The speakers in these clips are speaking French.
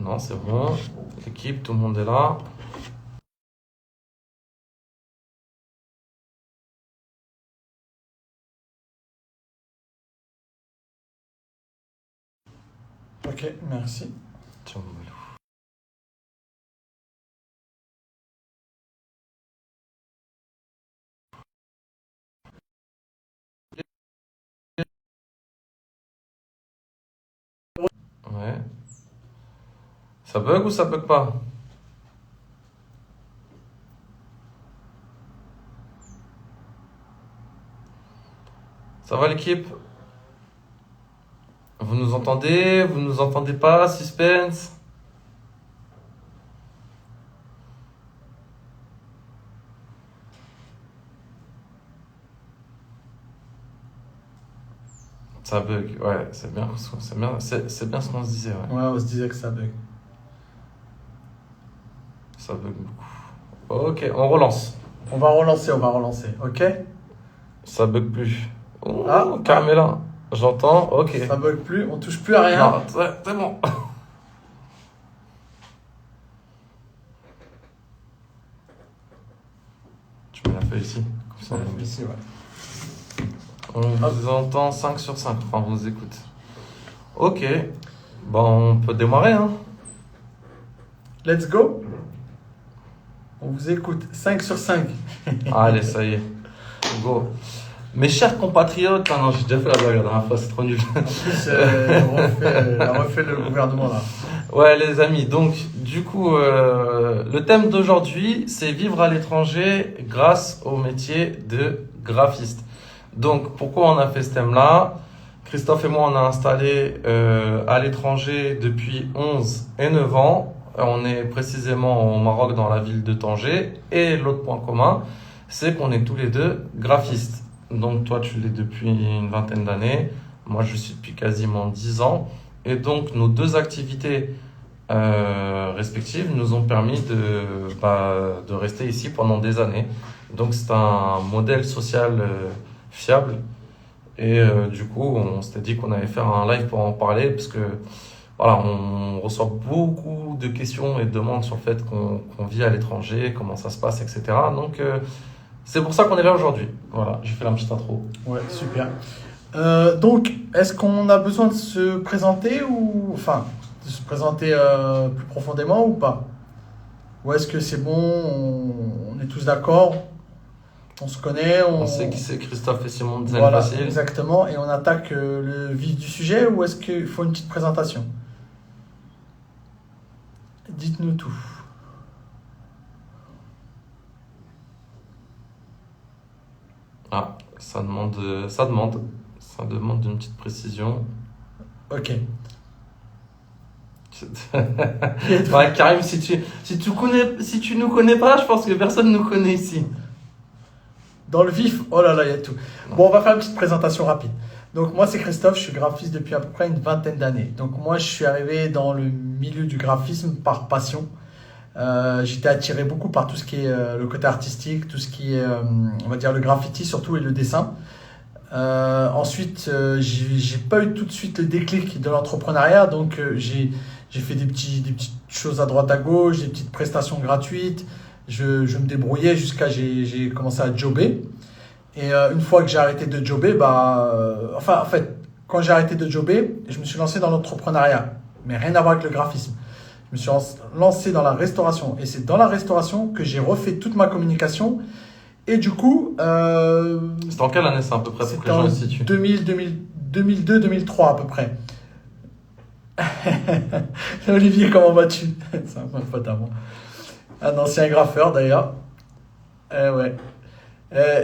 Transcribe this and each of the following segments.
Non, c'est bon. L'équipe, tout le monde est là. Ok, merci. Tiens, Malou. Ouais. Ça bug ou ça bug pas? Ça va l'équipe? Vous nous entendez? Vous nous entendez pas? Suspense? Ça bug, ouais, c'est bien, c'est bien ce qu'on se disait, ouais. Ouais, on se disait que ça bug. Ça bug beaucoup. Ok, on relance. On va relancer, ok? Ça bug plus. Oh, Ah, Carmela, j'entends, ok. Ça bug plus, on touche plus à rien. Non, c'est bon. Tu mets la feuille ici, comme ça. Ici, ouais. On vous entend 5 sur 5, enfin on vous écoute. Ok, bon, on peut démarrer, hein. Let's go. On vous écoute, 5 sur 5. Allez, ça y est, go. Mes chers compatriotes, ah non, j'ai déjà fait la blague la dernière fois, c'est trop nul. En plus, on refait le gouvernement là. Ouais, les amis, donc du coup, le thème d'aujourd'hui, c'est vivre à l'étranger grâce au métier de graphiste. Donc, pourquoi on a fait ce thème-là? Christophe et moi, on a installé à l'étranger depuis 11 et 9 ans. On est précisément au Maroc, dans la ville de Tanger. Et l'autre point commun, c'est qu'on est tous les deux graphistes. Donc, toi, tu l'es depuis une vingtaine d'années. Moi, je suis depuis quasiment 10 ans. Et donc, nos deux activités respectives nous ont permis de rester ici pendant des années. Donc, c'est un modèle social fiable. Et du coup, on s'était dit qu'on allait faire un live pour en parler, parce que voilà, on reçoit beaucoup de questions et de demandes sur le fait qu'on vit à l'étranger, comment ça se passe, etc. Donc, c'est pour ça qu'on est là aujourd'hui. Voilà, j'ai fait la petite intro. Ouais, super. Donc, est-ce qu'on a besoin de se présenter ou enfin de se présenter plus profondément ou pas? Ou est-ce que c'est bon, on est tous d'accord, on se connaît, On sait qui c'est, Christophe et Simon de Zen voilà, Facile. exactement, et on attaque le vif du sujet ou est-ce qu'il faut une petite présentation? Dites-nous tout. Ah, ça demande une petite précision. Ok. Ouais, Karim, si tu nous connais pas, je pense que personne nous connaît ici. Dans le vif, oh là là, il y a tout. Bon, on va faire une petite présentation rapide. Donc moi, c'est Christophe, je suis graphiste depuis à peu près une vingtaine d'années. Donc moi, je suis arrivé dans le milieu du graphisme par passion. J'étais attiré beaucoup par tout ce qui est le côté artistique, tout ce qui est, on va dire, le graffiti surtout et le dessin. Ensuite, j'ai pas eu tout de suite le déclic de l'entrepreneuriat, donc j'ai fait des petites choses à droite à gauche, des petites prestations gratuites. Je me débrouillais jusqu'à j'ai commencé à jobber. Et une fois que j'ai arrêté de jobber, en fait, quand j'ai arrêté de jobber, je me suis lancé dans l'entrepreneuriat, mais rien à voir avec le graphisme. Je me suis lancé dans la restauration, et c'est dans la restauration que j'ai refait toute ma communication. Et du coup, C'était en quelle année ça à peu près pour que c'était les gens en le situent? 2002-2003 à peu près. Olivier, comment vas-tu? C'est un pote à moi. Un ancien graffeur d'ailleurs. Ouais.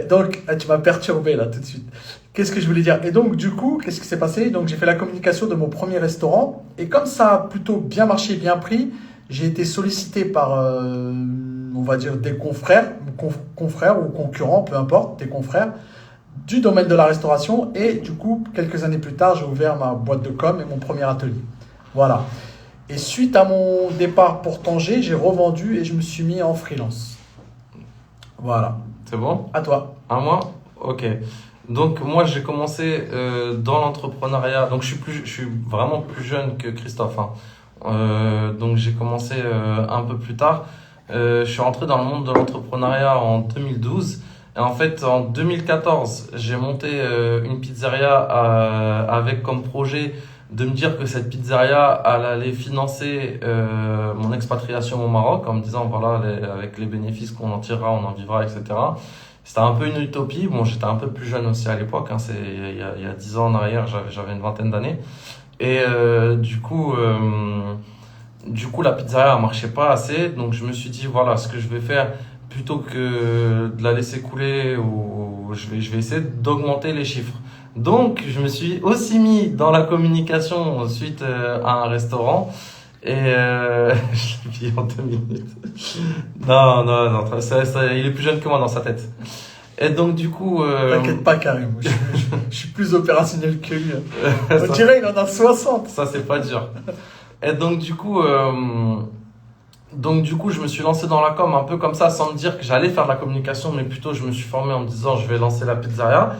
Donc, tu m'as perturbé là tout de suite. Qu'est-ce que je voulais dire? Et donc, du coup, qu'est-ce qui s'est passé? Donc, j'ai fait la communication de mon premier restaurant. Et comme ça a plutôt bien marché, bien pris, j'ai été sollicité par, on va dire, des confrères ou concurrents, peu importe, des confrères du domaine de la restauration. Et du coup, quelques années plus tard, j'ai ouvert ma boîte de com et mon premier atelier. Voilà. Et suite à mon départ pour Tanger, j'ai revendu et je me suis mis en freelance. Voilà. C'est bon? À toi. À moi? Ok. Donc moi j'ai commencé dans l'entrepreneuriat. Donc je suis vraiment plus jeune que Christophe, hein. Donc j'ai commencé un peu plus tard. Je suis rentré dans le monde de l'entrepreneuriat en 2012. Et en fait, en 2014, j'ai monté une pizzeria avec comme projet de me dire que cette pizzeria elle allait financer mon expatriation au Maroc en me disant voilà, avec les bénéfices qu'on en tirera, on en vivra, etc. C'était un peu une utopie. Bon, j'étais un peu plus jeune aussi à l'époque, hein, il y a 10 ans en arrière, j'avais une vingtaine d'années. Et du coup, la pizzeria ne marchait pas assez. Donc, je me suis dit, voilà, ce que je vais faire, plutôt que de la laisser couler, ou je vais essayer d'augmenter les chiffres. Donc, je me suis aussi mis dans la communication suite à un restaurant. Et je l'ai pillé en 2 minutes. Non, non, non, il est plus jeune que moi dans sa tête. Et donc, du coup... T'inquiète pas, Karim. Je suis plus opérationnel que lui. On dirait qu'il en a 60. Ça, c'est pas dur. Et donc, du coup, je me suis lancé dans la com un peu comme ça, sans me dire que j'allais faire de la communication, mais plutôt je me suis formé en me disant je vais lancer la pizzeria.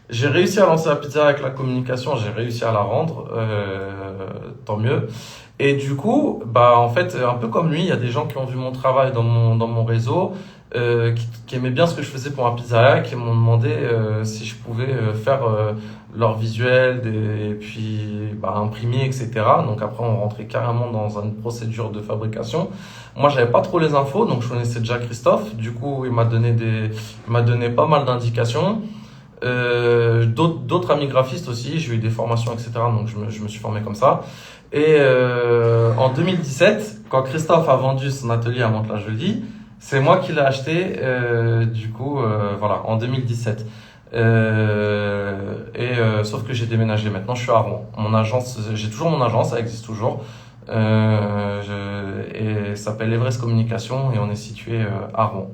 J'ai réussi à lancer la pizzeria avec la communication, j'ai réussi à la rendre, tant mieux. Et du coup, bah en fait, un peu comme lui, il y a des gens qui ont vu mon travail dans mon réseau, qui aimaient bien ce que je faisais pour ma pizzeria, qui m'ont demandé si je pouvais faire leur visuel, et puis bah, imprimer, etc. Donc après, on rentrait carrément dans une procédure de fabrication. Moi, j'avais pas trop les infos, donc je connaissais déjà Christophe. Du coup, il m'a donné pas mal d'indications. D'autres amis graphistes aussi, j'ai eu des formations, etc. Donc je me suis formé comme ça. Et en 2017, quand Christophe a vendu son atelier à Mantes-la-Jolie, c'est moi qui l'ai acheté, voilà, en 2017. Sauf que j'ai déménagé. Maintenant, je suis à Rouen. Mon agence, j'ai toujours mon agence, ça existe toujours. Et ça s'appelle Everest Communication et on est situé à Rouen.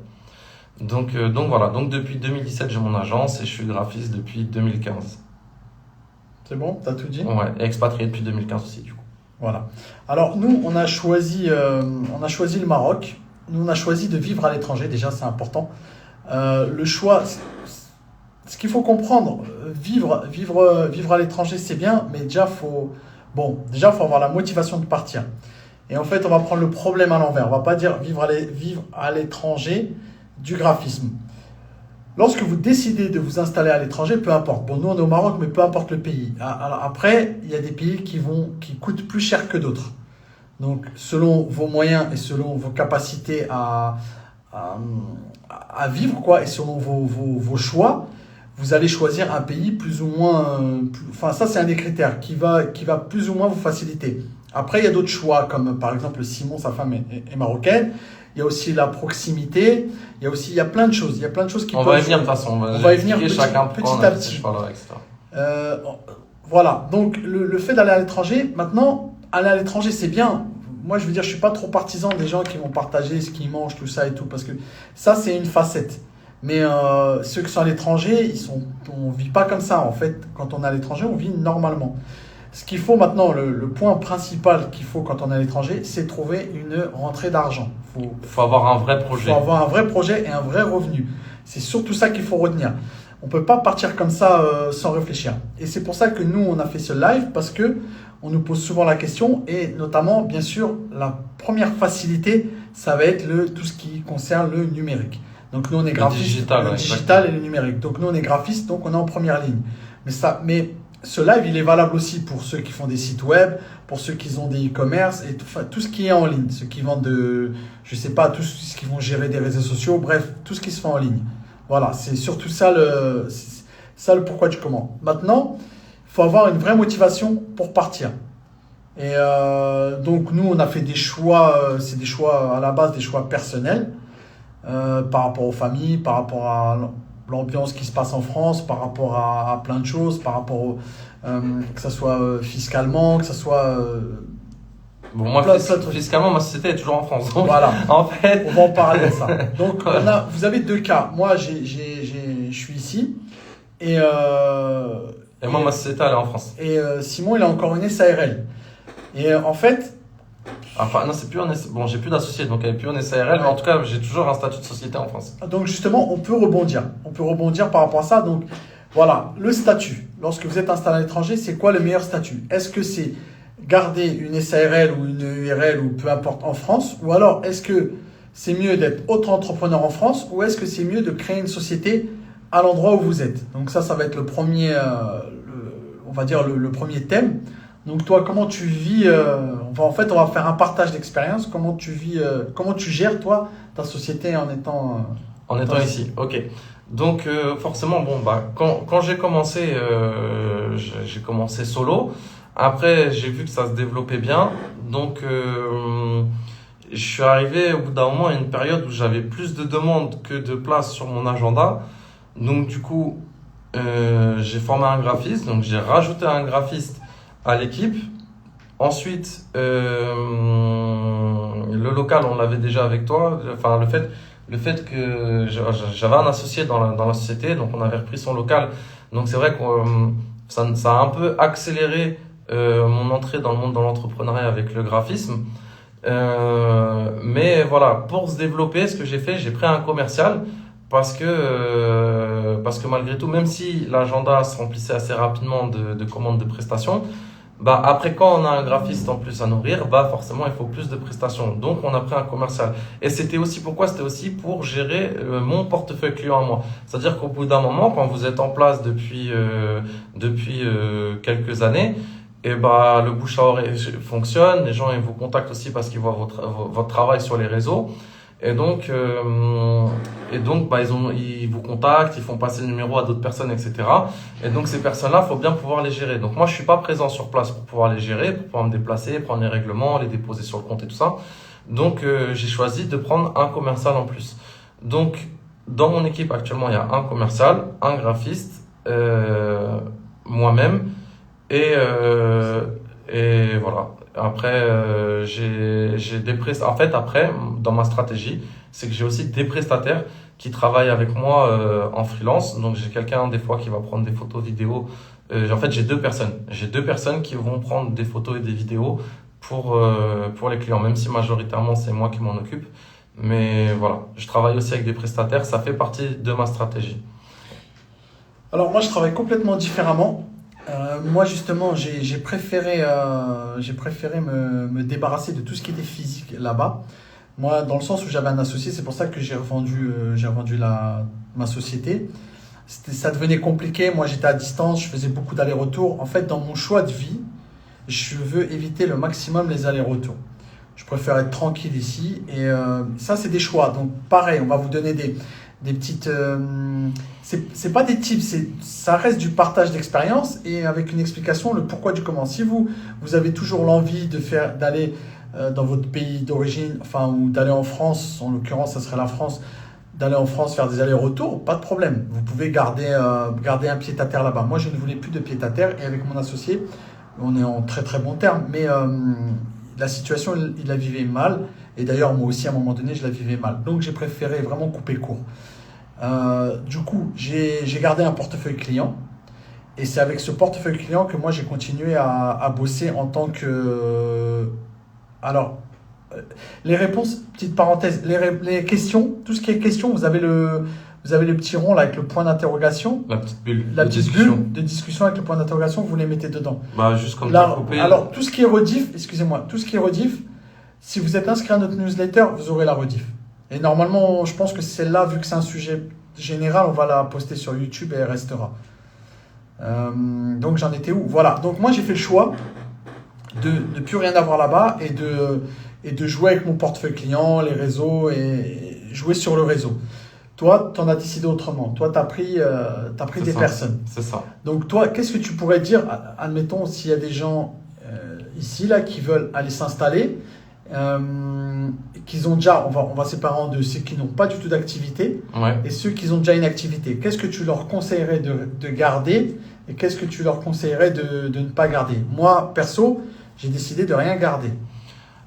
Donc voilà. Donc depuis 2017, j'ai mon agence et je suis graphiste depuis 2015. C'est bon, t'as tout dit? Ouais, et expatrié depuis 2015 aussi, du coup. Voilà. Alors nous, on a choisi le Maroc. Nous, on a choisi de vivre à l'étranger. Déjà, c'est important. Le choix, ce qu'il faut comprendre, vivre à l'étranger, c'est bien, mais déjà, faut avoir la motivation de partir. Et en fait, on va prendre le problème à l'envers. On va pas dire vivre à l'étranger du graphisme. Lorsque vous décidez de vous installer à l'étranger, peu importe. Bon, nous, on est au Maroc, mais peu importe le pays. Alors, après, il y a des pays qui coûtent plus cher que d'autres. Donc, selon vos moyens et selon vos capacités à vivre, quoi, et selon vos choix, vous allez choisir un pays plus ou moins... Enfin, ça, c'est un des critères qui va plus ou moins vous faciliter. Après, il y a d'autres choix, comme par exemple, Simon, sa femme est marocaine. Il y a aussi la proximité. Il y a plein de choses. Il y a plein de choses qui On va y venir de toute façon. On va y venir petit à petit. Voilà. Donc, le fait d'aller à l'étranger, maintenant, aller à l'étranger, c'est bien. Moi, je veux dire, je suis pas trop partisan des gens qui vont partager ce qu'ils mangent, tout ça et tout, parce que ça, c'est une facette. Mais ceux qui sont à l'étranger, on vit pas comme ça. En fait, quand on est à l'étranger, on vit normalement. Ce qu'il faut maintenant, le point principal qu'il faut quand on est à l'étranger, c'est trouver une rentrée d'argent. Faut avoir un vrai projet. Faut avoir un vrai projet et un vrai revenu. C'est surtout ça qu'il faut retenir. On peut pas partir comme ça sans réfléchir. Et c'est pour ça que nous, on a fait ce live, parce que on nous pose souvent la question, et notamment, bien sûr, la première facilité, ça va être tout ce qui concerne le numérique. Donc nous, on est graphiste, le digital et le numérique. Donc nous, on est graphiste, donc on est en première ligne. Mais ce live, il est valable aussi pour ceux qui font des sites web, pour ceux qui ont des e-commerce et tout ce qui est en ligne. Ceux qui vendent je sais pas, tout ce qui vont gérer des réseaux sociaux, bref, tout ce qui se fait en ligne. Voilà, c'est surtout ça le pourquoi du comment. Maintenant, il faut avoir une vraie motivation pour partir. Et donc nous, on a fait des choix, c'est des choix à la base, des choix personnels, par rapport aux familles, par rapport à l'ambiance qui se passe en France, par rapport à plein de choses, par rapport que ça soit fiscalement, que ça soit... Bon, moi, fiscalement, ma société est toujours en France. Donc, voilà. En fait, on va en parler de ça. Donc, vous avez deux cas. Moi, je suis ici. Et moi, ma société, elle est en France. Et Simon, il a encore une SARL. Et en fait... Enfin, non, c'est plus bon, j'ai plus d'associé, donc elle est plus en SARL, mais en tout cas, j'ai toujours un statut de société en France. Donc, justement, on peut rebondir. On peut rebondir par rapport à ça. Donc, voilà, le statut. Lorsque vous êtes installé à l'étranger, c'est quoi le meilleur statut? Est-ce que c'est garder une SARL ou une URL ou peu importe en France? Ou alors, est-ce que c'est mieux d'être auto-entrepreneur en France ou est-ce que c'est mieux de créer une société à l'endroit où vous êtes? Donc ça va être le premier, on va dire le premier thème. Donc toi, comment tu vis en fait, on va faire un partage d'expérience. Comment tu vis, comment tu gères toi ta société en étant ici. Ok. Donc forcément, bon bah quand j'ai commencé solo. Après, j'ai vu que ça se développait bien. Donc je suis arrivé au bout d'un moment à une période où j'avais plus de demandes que de place sur mon agenda. Donc du coup, j'ai formé un graphiste. Donc j'ai rajouté un graphiste à l'équipe. Ensuite, le local, on l'avait déjà avec toi. Enfin, le fait que j'avais un associé dans la société, donc on avait repris son local. Donc c'est vrai que ça a un peu accéléré mon entrée dans le monde de l'entrepreneuriat avec le graphisme. Mais voilà, pour se développer, ce que j'ai fait, j'ai pris un commercial parce que malgré tout, même si l'agenda se remplissait assez rapidement de commandes de prestations, bah après quand on a un graphiste en plus à nourrir, bah forcément il faut plus de prestations. Donc on a pris un commercial. Et c'était aussi pour gérer mon portefeuille client à moi. C'est-à-dire qu'au bout d'un moment, quand vous êtes en place depuis quelques années, et bah le bouche à oreille fonctionne, les gens ils vous contactent aussi parce qu'ils voient votre travail sur les réseaux. Et donc bah ils vous contactent, ils font passer le numéro à d'autres personnes, etc. Et donc ces personnes-là, faut bien pouvoir les gérer. Donc moi je suis pas présent sur place pour pouvoir les gérer, pour pouvoir me déplacer, prendre les règlements, les déposer sur le compte et tout ça. Donc j'ai choisi de prendre un commercial en plus. Donc dans mon équipe actuellement il y a un commercial, un graphiste, moi-même et voilà. Après, j'ai des prestataires. En fait, après, dans ma stratégie, c'est que j'ai aussi des prestataires qui travaillent avec moi en freelance. Donc, j'ai quelqu'un des fois qui va prendre des photos, vidéos. En fait, j'ai deux personnes. J'ai deux personnes qui vont prendre des photos et des vidéos pour les clients, même si majoritairement c'est moi qui m'en occupe. Mais voilà, je travaille aussi avec des prestataires. Ça fait partie de ma stratégie. Alors moi, je travaille complètement différemment. Moi justement j'ai préféré me débarrasser de tout ce qui était physique là-bas. Moi dans le sens où j'avais un associé, c'est pour ça que j'ai revendu ma société. Ça devenait compliqué, moi j'étais à distance, je faisais beaucoup d'allers-retours. En fait dans mon choix de vie, je veux éviter le maximum les allers-retours. Je préfère être tranquille ici et ça c'est des choix. Donc pareil, on va vous donner des petites c'est pas des tips, ça reste du partage d'expérience et avec une explication le pourquoi du comment. Si vous avez toujours l'envie d'aller dans votre pays d'origine, enfin ou d'aller en France, en l'occurrence ça serait la France, d'aller en France faire des allers-retours, pas de problème. Vous pouvez garder un pied-à-terre là-bas. Moi je ne voulais plus de pied-à-terre et avec mon associé, on est en très très bon terme, mais la situation il la vivait mal et d'ailleurs moi aussi à un moment donné je la vivais mal. Donc j'ai préféré vraiment couper court. Du coup, j'ai gardé un portefeuille client et c'est avec ce portefeuille client que moi j'ai continué à bosser en tant que... Alors, les réponses, petite parenthèse, les questions, tout ce qui est questions, vous avez le petit rond là avec le point d'interrogation. La petite bulle. La petite bulle de discussion avec le point d'interrogation, vous les mettez dedans. Bah, juste comme là, coupé. Alors, tout ce qui est rediff, excusez-moi, tout ce qui est rediff, si vous êtes inscrit à notre newsletter, vous aurez la rediff. Et normalement, je pense que celle-là, vu que c'est un sujet général, on va la poster sur YouTube et elle restera. Donc j'en étais où? Voilà. Donc moi, j'ai fait le choix de ne plus rien avoir là-bas et de jouer avec mon portefeuille client, les réseaux et jouer sur le réseau. Toi, tu en as décidé autrement. Toi, tu as pris des personnes. C'est ça. Donc toi, qu'est-ce que tu pourrais dire, admettons, s'il y a des gens ici là qui veulent aller s'installer, qu'ils ont déjà, on va séparer en deux, ceux qui n'ont pas du tout d'activité et ceux qui ont déjà une activité. Qu'est-ce que tu leur conseillerais de garder et qu'est-ce que tu leur conseillerais de ne pas garder? Moi, perso, j'ai décidé de rien garder.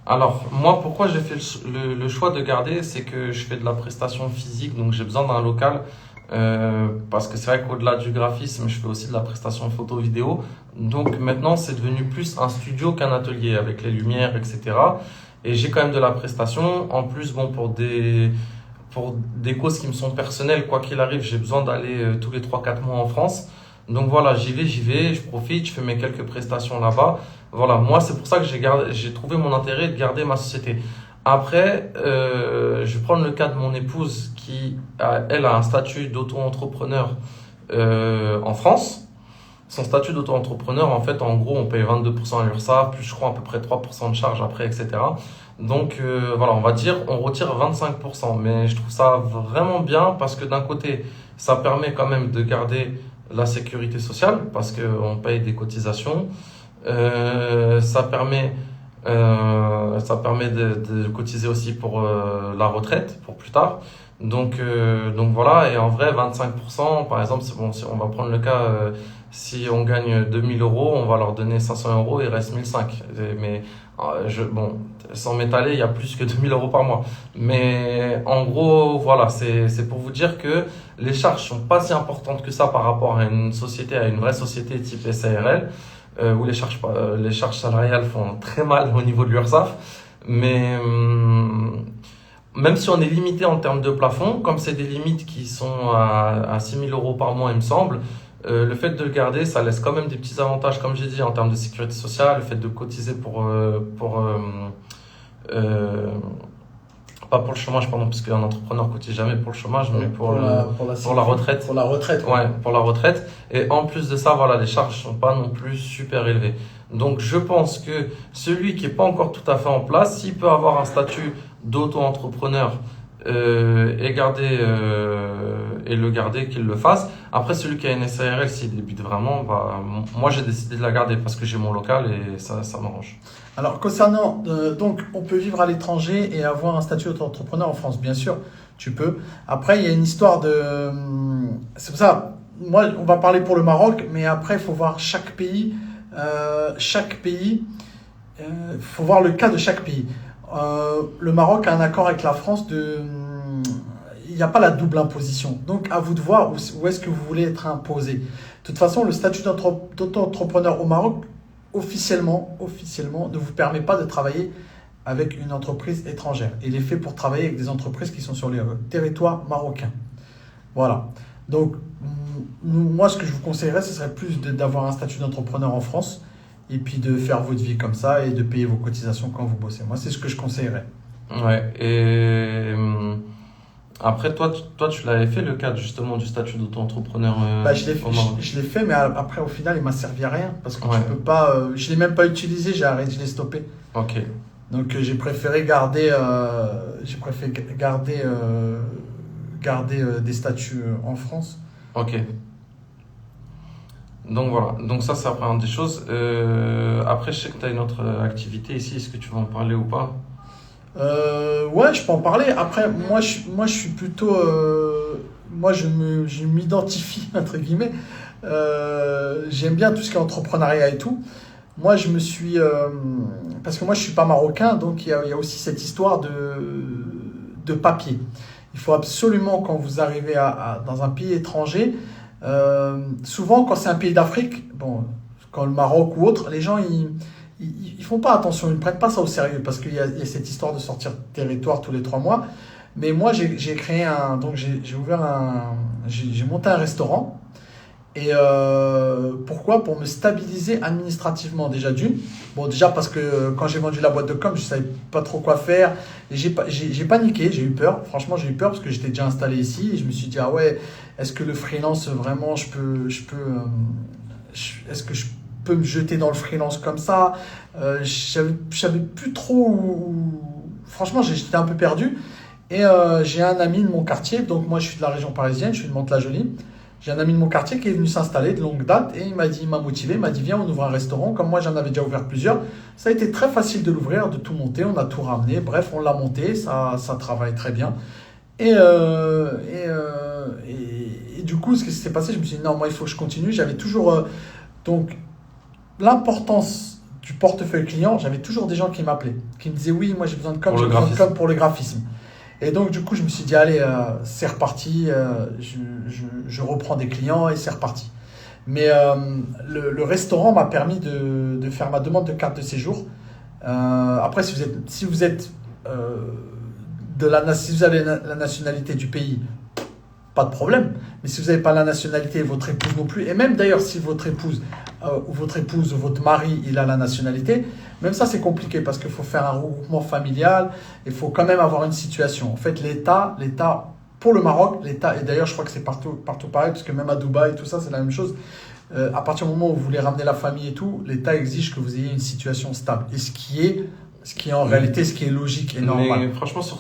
Alors, moi, pourquoi j'ai fait le choix de garder, c'est que je fais de la prestation physique, donc j'ai besoin d'un local. Parce que c'est vrai qu'au-delà du graphisme, je fais aussi de la prestation photo vidéo. Donc maintenant, c'est devenu plus un studio qu'un atelier avec les lumières, etc. Et j'ai quand même de la prestation. En plus, bon, pour des causes qui me sont personnelles, quoi qu'il arrive, j'ai besoin d'aller tous les 3-4 mois en France. Donc voilà, j'y vais, je profite, je fais mes quelques prestations là-bas. Voilà, moi, c'est pour ça que j'ai trouvé mon intérêt de garder ma société. Après, je vais prendre le cas de mon épouse qui, elle, a un statut d'auto-entrepreneur en France. Son statut d'auto-entrepreneur, en fait, en gros, on paye 22% à l'URSSAF, plus je crois à peu près 3% de charges après, etc. Donc, voilà, on va dire, on retire 25%. Mais je trouve ça vraiment bien parce que d'un côté, ça permet quand même de garder la sécurité sociale parce qu'on paye des cotisations. Ça permet de cotiser aussi pour la retraite, pour plus tard. Donc voilà, et en vrai, 25%, par exemple, c'est bon, si on va prendre le cas, si on gagne 2000 euros, on va leur donner 500 euros, il reste 1005. Mais bon, sans m'étaler, il y a plus que 2000 euros par mois. Mais en gros, voilà, c'est pour vous dire que les charges sont pas si importantes que ça par rapport à une société, à une vraie société type SARL, où les charges salariales font très mal au niveau de l'URSSAF. Mais même si on est limité en termes de plafond, comme c'est des limites qui sont à 6 000 euros par mois, il me semble, le fait de le garder, ça laisse quand même des petits avantages, comme j'ai dit, en termes de sécurité sociale, le fait de cotiser pas pour le chômage, pardon, parce qu'un entrepreneur cotise jamais pour le chômage, mais pour la retraite. Pour la retraite. Ouais, pour la retraite. Et en plus de ça, voilà, les charges sont pas non plus super élevées. Donc, je pense que celui qui est pas encore tout à fait en place, s'il peut avoir un statut d'auto-entrepreneur et le garder, qu'il le fasse. Après, celui qui a une SARL, s'il débute vraiment, bah, moi j'ai décidé de la garder parce que j'ai mon local et ça m'arrange. Alors, concernant, donc, on peut vivre à l'étranger et avoir un statut d'auto-entrepreneur en France, bien sûr, tu peux. Après, il y a une histoire de. C'est pour ça, moi, on va parler pour le Maroc, mais après, il faut voir chaque pays. Il faut voir le cas de chaque pays. Le Maroc a un accord avec la France il n'y a pas la double imposition. Donc, à vous de voir où est-ce que vous voulez être imposé. De toute façon, le statut d'auto-entrepreneur au Maroc, officiellement, ne vous permet pas de travailler avec une entreprise étrangère. Il est fait pour travailler avec des entreprises qui sont sur le territoire marocain. Voilà. Donc, moi, ce que je vous conseillerais, ce serait plus d'avoir un statut d'entrepreneur en France et puis de faire votre vie comme ça et de payer vos cotisations quand vous bossez. Moi, c'est ce que je conseillerais. Ouais, et après, toi, tu l'avais fait le cadre justement du statut d'auto-entrepreneur je l'ai fait, mais après, au final, il m'a servi à rien parce que Ouais. tu peux pas. Je l'ai même pas utilisé, j'ai arrêté, je l'ai stoppé. Ok. Donc, j'ai préféré garder des statuts en France. Ok. Donc voilà. Donc ça, c'est la première des choses. Après, je sais que tu as une autre activité ici. Est-ce que tu veux en parler ou pas? Ouais, je peux en parler. Après, moi, je suis plutôt. Moi, je m'identifie, entre guillemets. J'aime bien tout ce qui est entrepreneuriat et tout. Moi, je me suis. Parce que moi, je suis pas marocain, donc il y a aussi cette histoire de papier. Il faut absolument, quand vous arrivez dans un pays étranger, souvent, quand c'est un pays d'Afrique, bon, quand le Maroc ou autre, les gens, ils font pas attention, ils ne prennent pas ça au sérieux parce qu'il y a cette histoire de sortir de territoire tous les 3 mois. Mais moi, j'ai créé donc j'ai monté un restaurant. Et pourquoi? Pour me stabiliser administrativement déjà d'une. Bon, déjà parce que quand j'ai vendu la boîte de com, je savais pas trop quoi faire. Et j'ai paniqué, j'ai eu peur. Franchement, j'ai eu peur parce que j'étais déjà installé ici. Et je me suis dit, ah ouais, est-ce que le freelance, vraiment, est-ce que je peux me jeter dans le freelance comme ça? Je savais plus trop Franchement, j'étais un peu perdu. Et j'ai un ami de mon quartier. Donc moi, je suis de la région parisienne, je suis de Mantes-la-Jolie. J'ai un ami de mon quartier qui est venu s'installer de longue date et il m'a motivé, il m'a dit viens on ouvre un restaurant, comme moi j'en avais déjà ouvert plusieurs. Ça a été très facile de l'ouvrir, de tout monter, on a tout ramené, bref on l'a monté, ça travaille très bien. Et du coup ce qui s'est passé, je me suis dit non moi il faut que je continue, j'avais toujours donc l'importance du portefeuille client, j'avais toujours des gens qui m'appelaient, qui me disaient oui moi j'ai besoin de com, j'ai besoin de com pour le graphisme. Et donc, du coup, je me suis dit, allez, c'est reparti, je reprends des clients et c'est reparti. Mais le restaurant m'a permis de faire ma demande de carte de séjour. Après, si vous avez la nationalité du pays, pas de problème. Mais si vous n'avez pas la nationalité et votre épouse non plus, et même d'ailleurs si votre épouse ou votre épouse ou votre mari, il a la nationalité, même ça c'est compliqué parce qu'il faut faire un regroupement familial, il faut quand même avoir une situation. En fait, l'État, pour le Maroc, l'État, et d'ailleurs je crois que c'est partout pareil, parce que même à Dubaï, tout ça, c'est la même chose. À partir du moment où vous voulez ramener la famille et tout, l'État exige que vous ayez une situation stable. Et ce qui est en réalité, ce qui est logique et normal. Mais franchement, sur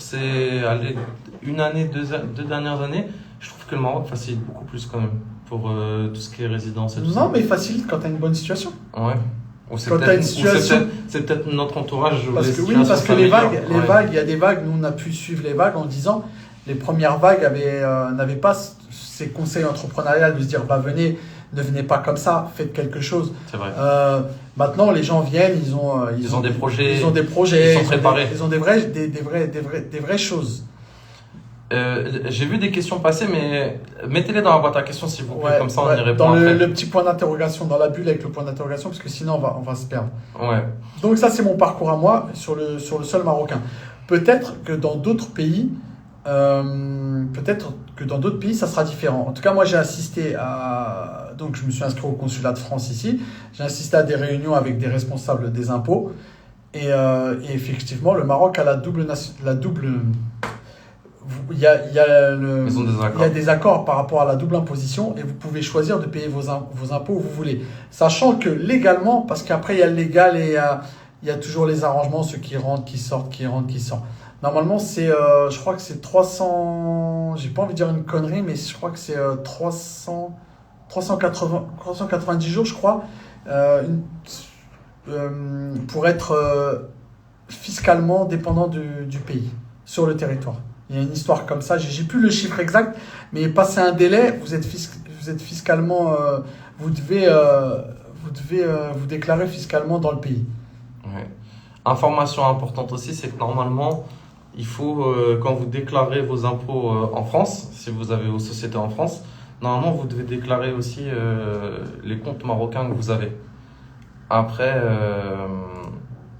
une année, deux dernières années, je trouve que le Maroc facilite beaucoup plus quand même pour tout ce qui est résidence et tout ça. Non, mais facile quand tu as une bonne situation. Ouais. Ou c'est Quand tu as une situation. c'est peut-être notre entourage. Parce que les vagues, il y a des vagues, nous on a pu suivre les vagues en disant, les premières vagues n'avaient pas ces conseils entrepreneuriales de se dire, bah venez, ne venez pas comme ça, faites quelque chose. C'est vrai. Maintenant, les gens viennent, ils ont des projets, ils sont préparés, ils ont des vraies choses. J'ai vu des questions passer, mais mettez-les dans la boîte à questions s'il vous plaît, comme ça on y répond. Dans le petit point d'interrogation, dans la bulle avec le point d'interrogation, parce que sinon on va se perdre. Ouais. Donc ça c'est mon parcours à moi sur le sol marocain. Peut-être que dans d'autres pays, ça sera différent. En tout cas, moi j'ai assisté donc je me suis inscrit au consulat de France ici. J'ai assisté à des réunions avec des responsables des impôts et effectivement le Maroc a la double. Il y a des accords par rapport à la double imposition et vous pouvez choisir de payer vos impôts où vous voulez. Sachant que légalement, parce qu'après il y a le légal et il y a toujours les arrangements, ceux qui rentrent, qui sortent, qui rentrent, qui sortent. Normalement, je crois que c'est 300, j'ai pas envie de dire une connerie, mais je crois que c'est 390 jours, je crois, pour être fiscalement dépendant du pays, sur le territoire. Il y a une histoire comme ça, j'ai plus le chiffre exact, mais passé un délai, vous êtes fiscalement, vous devez vous déclarer fiscalement dans le pays. Ouais. Information importante aussi, c'est que normalement, il faut, quand vous déclarez vos impôts en France, si vous avez vos sociétés en France, normalement vous devez déclarer aussi les comptes marocains que vous avez. Après,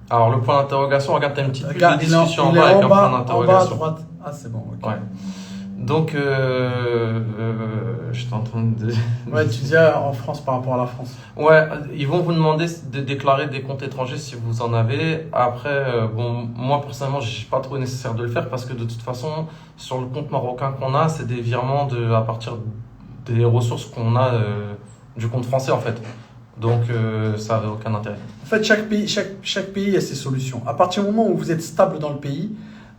alors le point d'interrogation, regarde, t'as une petite discussion en bas avec un point d'interrogation. En bas à droite. Ah, c'est bon, ok. Ouais. Donc, je t'entends. Ouais, tu disais en France par rapport à la France. Ouais, ils vont vous demander de déclarer des comptes étrangers si vous en avez. Après, bon, moi personnellement, je suis pas trop nécessaire de le faire parce que de toute façon, sur le compte marocain qu'on a, c'est des virements à partir des ressources qu'on a du compte français en fait. Donc, ça n'avait aucun intérêt. En fait, chaque pays a ses solutions. À partir du moment où vous êtes stable dans le pays,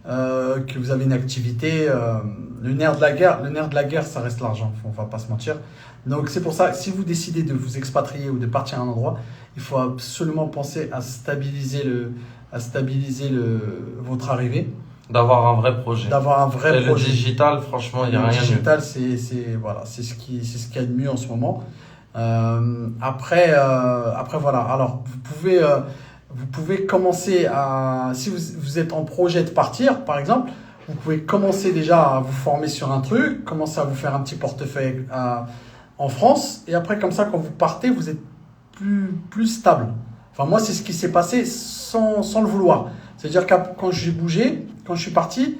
que vous avez une activité, le nerf de la guerre, ça reste l'argent, on va pas se mentir. Donc c'est pour ça que si vous décidez de vous expatrier ou de partir à un endroit, il faut absolument penser à stabiliser votre arrivée. D'avoir un vrai projet. Le digital, franchement, il n'y a rien de mieux. Le digital, c'est ce qu'il y a de mieux en ce moment. Après voilà. Alors vous pouvez commencer si vous êtes en projet de partir, par exemple, vous pouvez commencer déjà à vous former sur un truc, commencer à vous faire un petit portefeuille en France, et après, comme ça, quand vous partez, vous êtes plus stable. Enfin, moi, c'est ce qui s'est passé sans le vouloir. C'est-à-dire que quand j'ai bougé, quand je suis parti,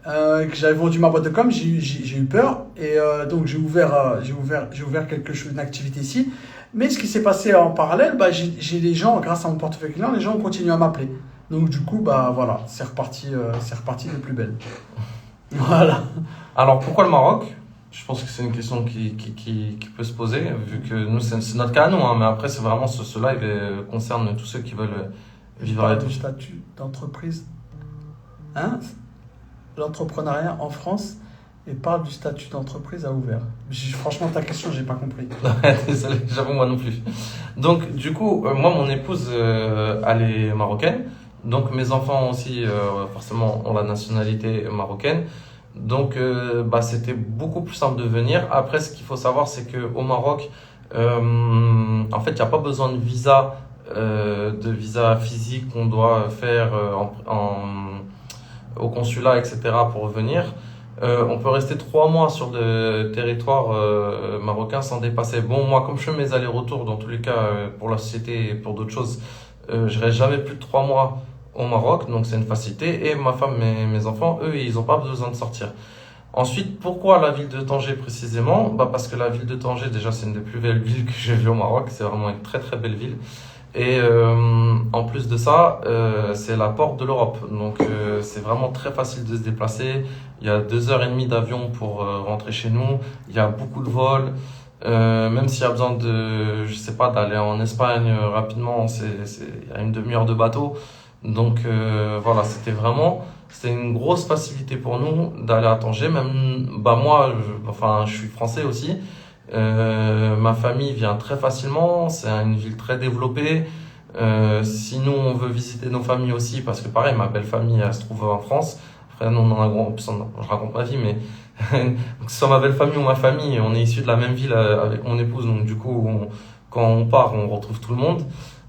que j'avais vendu ma boîte de com, j'ai eu peur, et donc j'ai ouvert quelque chose, une activité ici. Mais ce qui s'est passé en parallèle, j'ai les gens, grâce à mon portefeuille client, les gens ont continué à m'appeler. Donc du coup, voilà, c'est reparti de plus belle. Voilà. Alors pourquoi le Maroc ? Je pense que c'est une question qui peut se poser, vu que nous, c'est notre cas à nous, hein, mais après, c'est vraiment ce live concerne tous ceux qui veulent vivre à l'étranger. Le statut d'entreprise, hein ? L'entrepreneuriat en France, et parle du statut d'entreprise à ouvert. Franchement, ta question, j'ai pas compris. Désolé, j'avoue, moi non plus. Donc, du coup, moi, mon épouse, elle est marocaine. Donc, mes enfants aussi, forcément, ont la nationalité marocaine. Donc, c'était beaucoup plus simple de venir. Après, ce qu'il faut savoir, c'est qu'au Maroc, en fait, il n'y a pas besoin de visa physique qu'on doit faire au consulat, etc. pour venir. On peut rester 3 mois sur le territoire marocain sans dépasser. Bon, moi, comme je fais mes allers-retours, dans tous les cas, pour la société et pour d'autres choses, je reste jamais plus de 3 mois au Maroc, donc c'est une facilité. Et ma femme et mes enfants, eux, ils n'ont pas besoin de sortir. Ensuite, pourquoi la ville de Tanger précisément? Bah parce que la ville de Tanger, déjà, c'est une des plus belles villes que j'ai vues au Maroc. C'est vraiment une très très belle ville. Et en plus de ça, c'est la porte de l'Europe. Donc c'est vraiment très facile de se déplacer. Il y a 2 heures et demie d'avion pour rentrer chez nous. Il y a beaucoup de vols. Même s'il y a besoin de, je sais pas, d'aller en Espagne rapidement, il y a une demi-heure de bateau. Donc voilà, c'était une grosse facilité pour nous d'aller à Tanger. Même, bah moi, je suis français aussi. Ma famille vient très facilement. C'est une ville très développée. Si nous on veut visiter nos familles aussi, parce que pareil, ma belle famille elle se trouve en France. Après, nous on en a en plus, je raconte ma vie, mais que ce soit ma belle famille ou ma famille, on est issus de la même ville avec mon épouse. Donc du coup, quand on part, on retrouve tout le monde.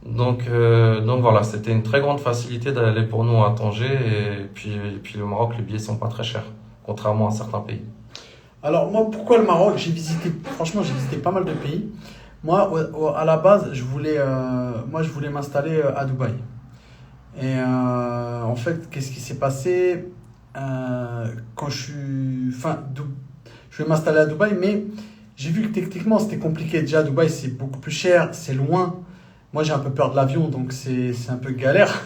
Donc voilà, c'était une très grande facilité d'aller pour nous à Tanger. Et puis le Maroc, les billets sont pas très chers, contrairement à certains pays. Alors moi, pourquoi le Maroc? Franchement, j'ai visité pas mal de pays. Moi, à la base, je voulais m'installer à Dubaï. Et en fait, qu'est-ce qui s'est passé quand je vais m'installer à Dubaï, mais j'ai vu que techniquement, c'était compliqué. Déjà, Dubaï, c'est beaucoup plus cher, c'est loin. Moi, j'ai un peu peur de l'avion, donc c'est un peu galère.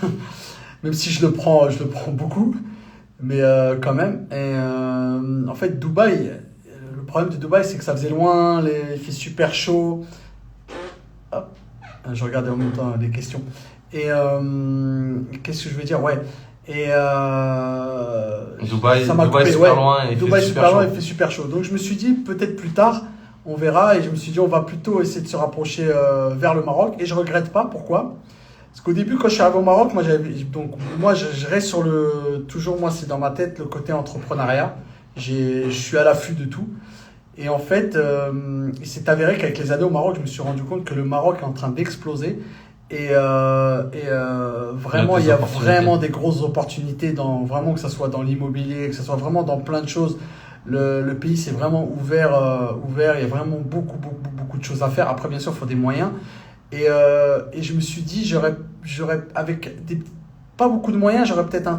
Même si je le prends beaucoup, mais quand même. Et en fait, Dubaï, le problème de Dubaï, c'est que ça faisait loin, il fait super chaud. Hop, je regardais en même temps les questions. Et qu'est-ce que je veux dire? Ouais. Et Dubaï, ça m'a Dubaï coupé. super Ouais. loin et il fait Dubaï super super loin, chaud. il fait super chaud. Donc je me suis dit peut-être plus tard, on verra. Et je me suis dit on va plutôt essayer de se rapprocher vers le Maroc. Et je regrette pas. Pourquoi? Parce qu'au début, quand je suis arrivé au Maroc, moi je reste sur toujours moi c'est dans ma tête le côté entrepreneuriat. Je suis à l'affût de tout. Et en fait, il s'est avéré qu'avec les années au Maroc, je me suis rendu compte que le Maroc est en train d'exploser. Et vraiment, il y a vraiment des grosses opportunités vraiment que ce soit dans l'immobilier, que ce soit vraiment dans plein de choses. Le pays s'est vraiment ouvert. Il y a vraiment beaucoup de choses à faire. Après, bien sûr, il faut des moyens. Et je me suis dit, avec pas beaucoup de moyens, j'aurais un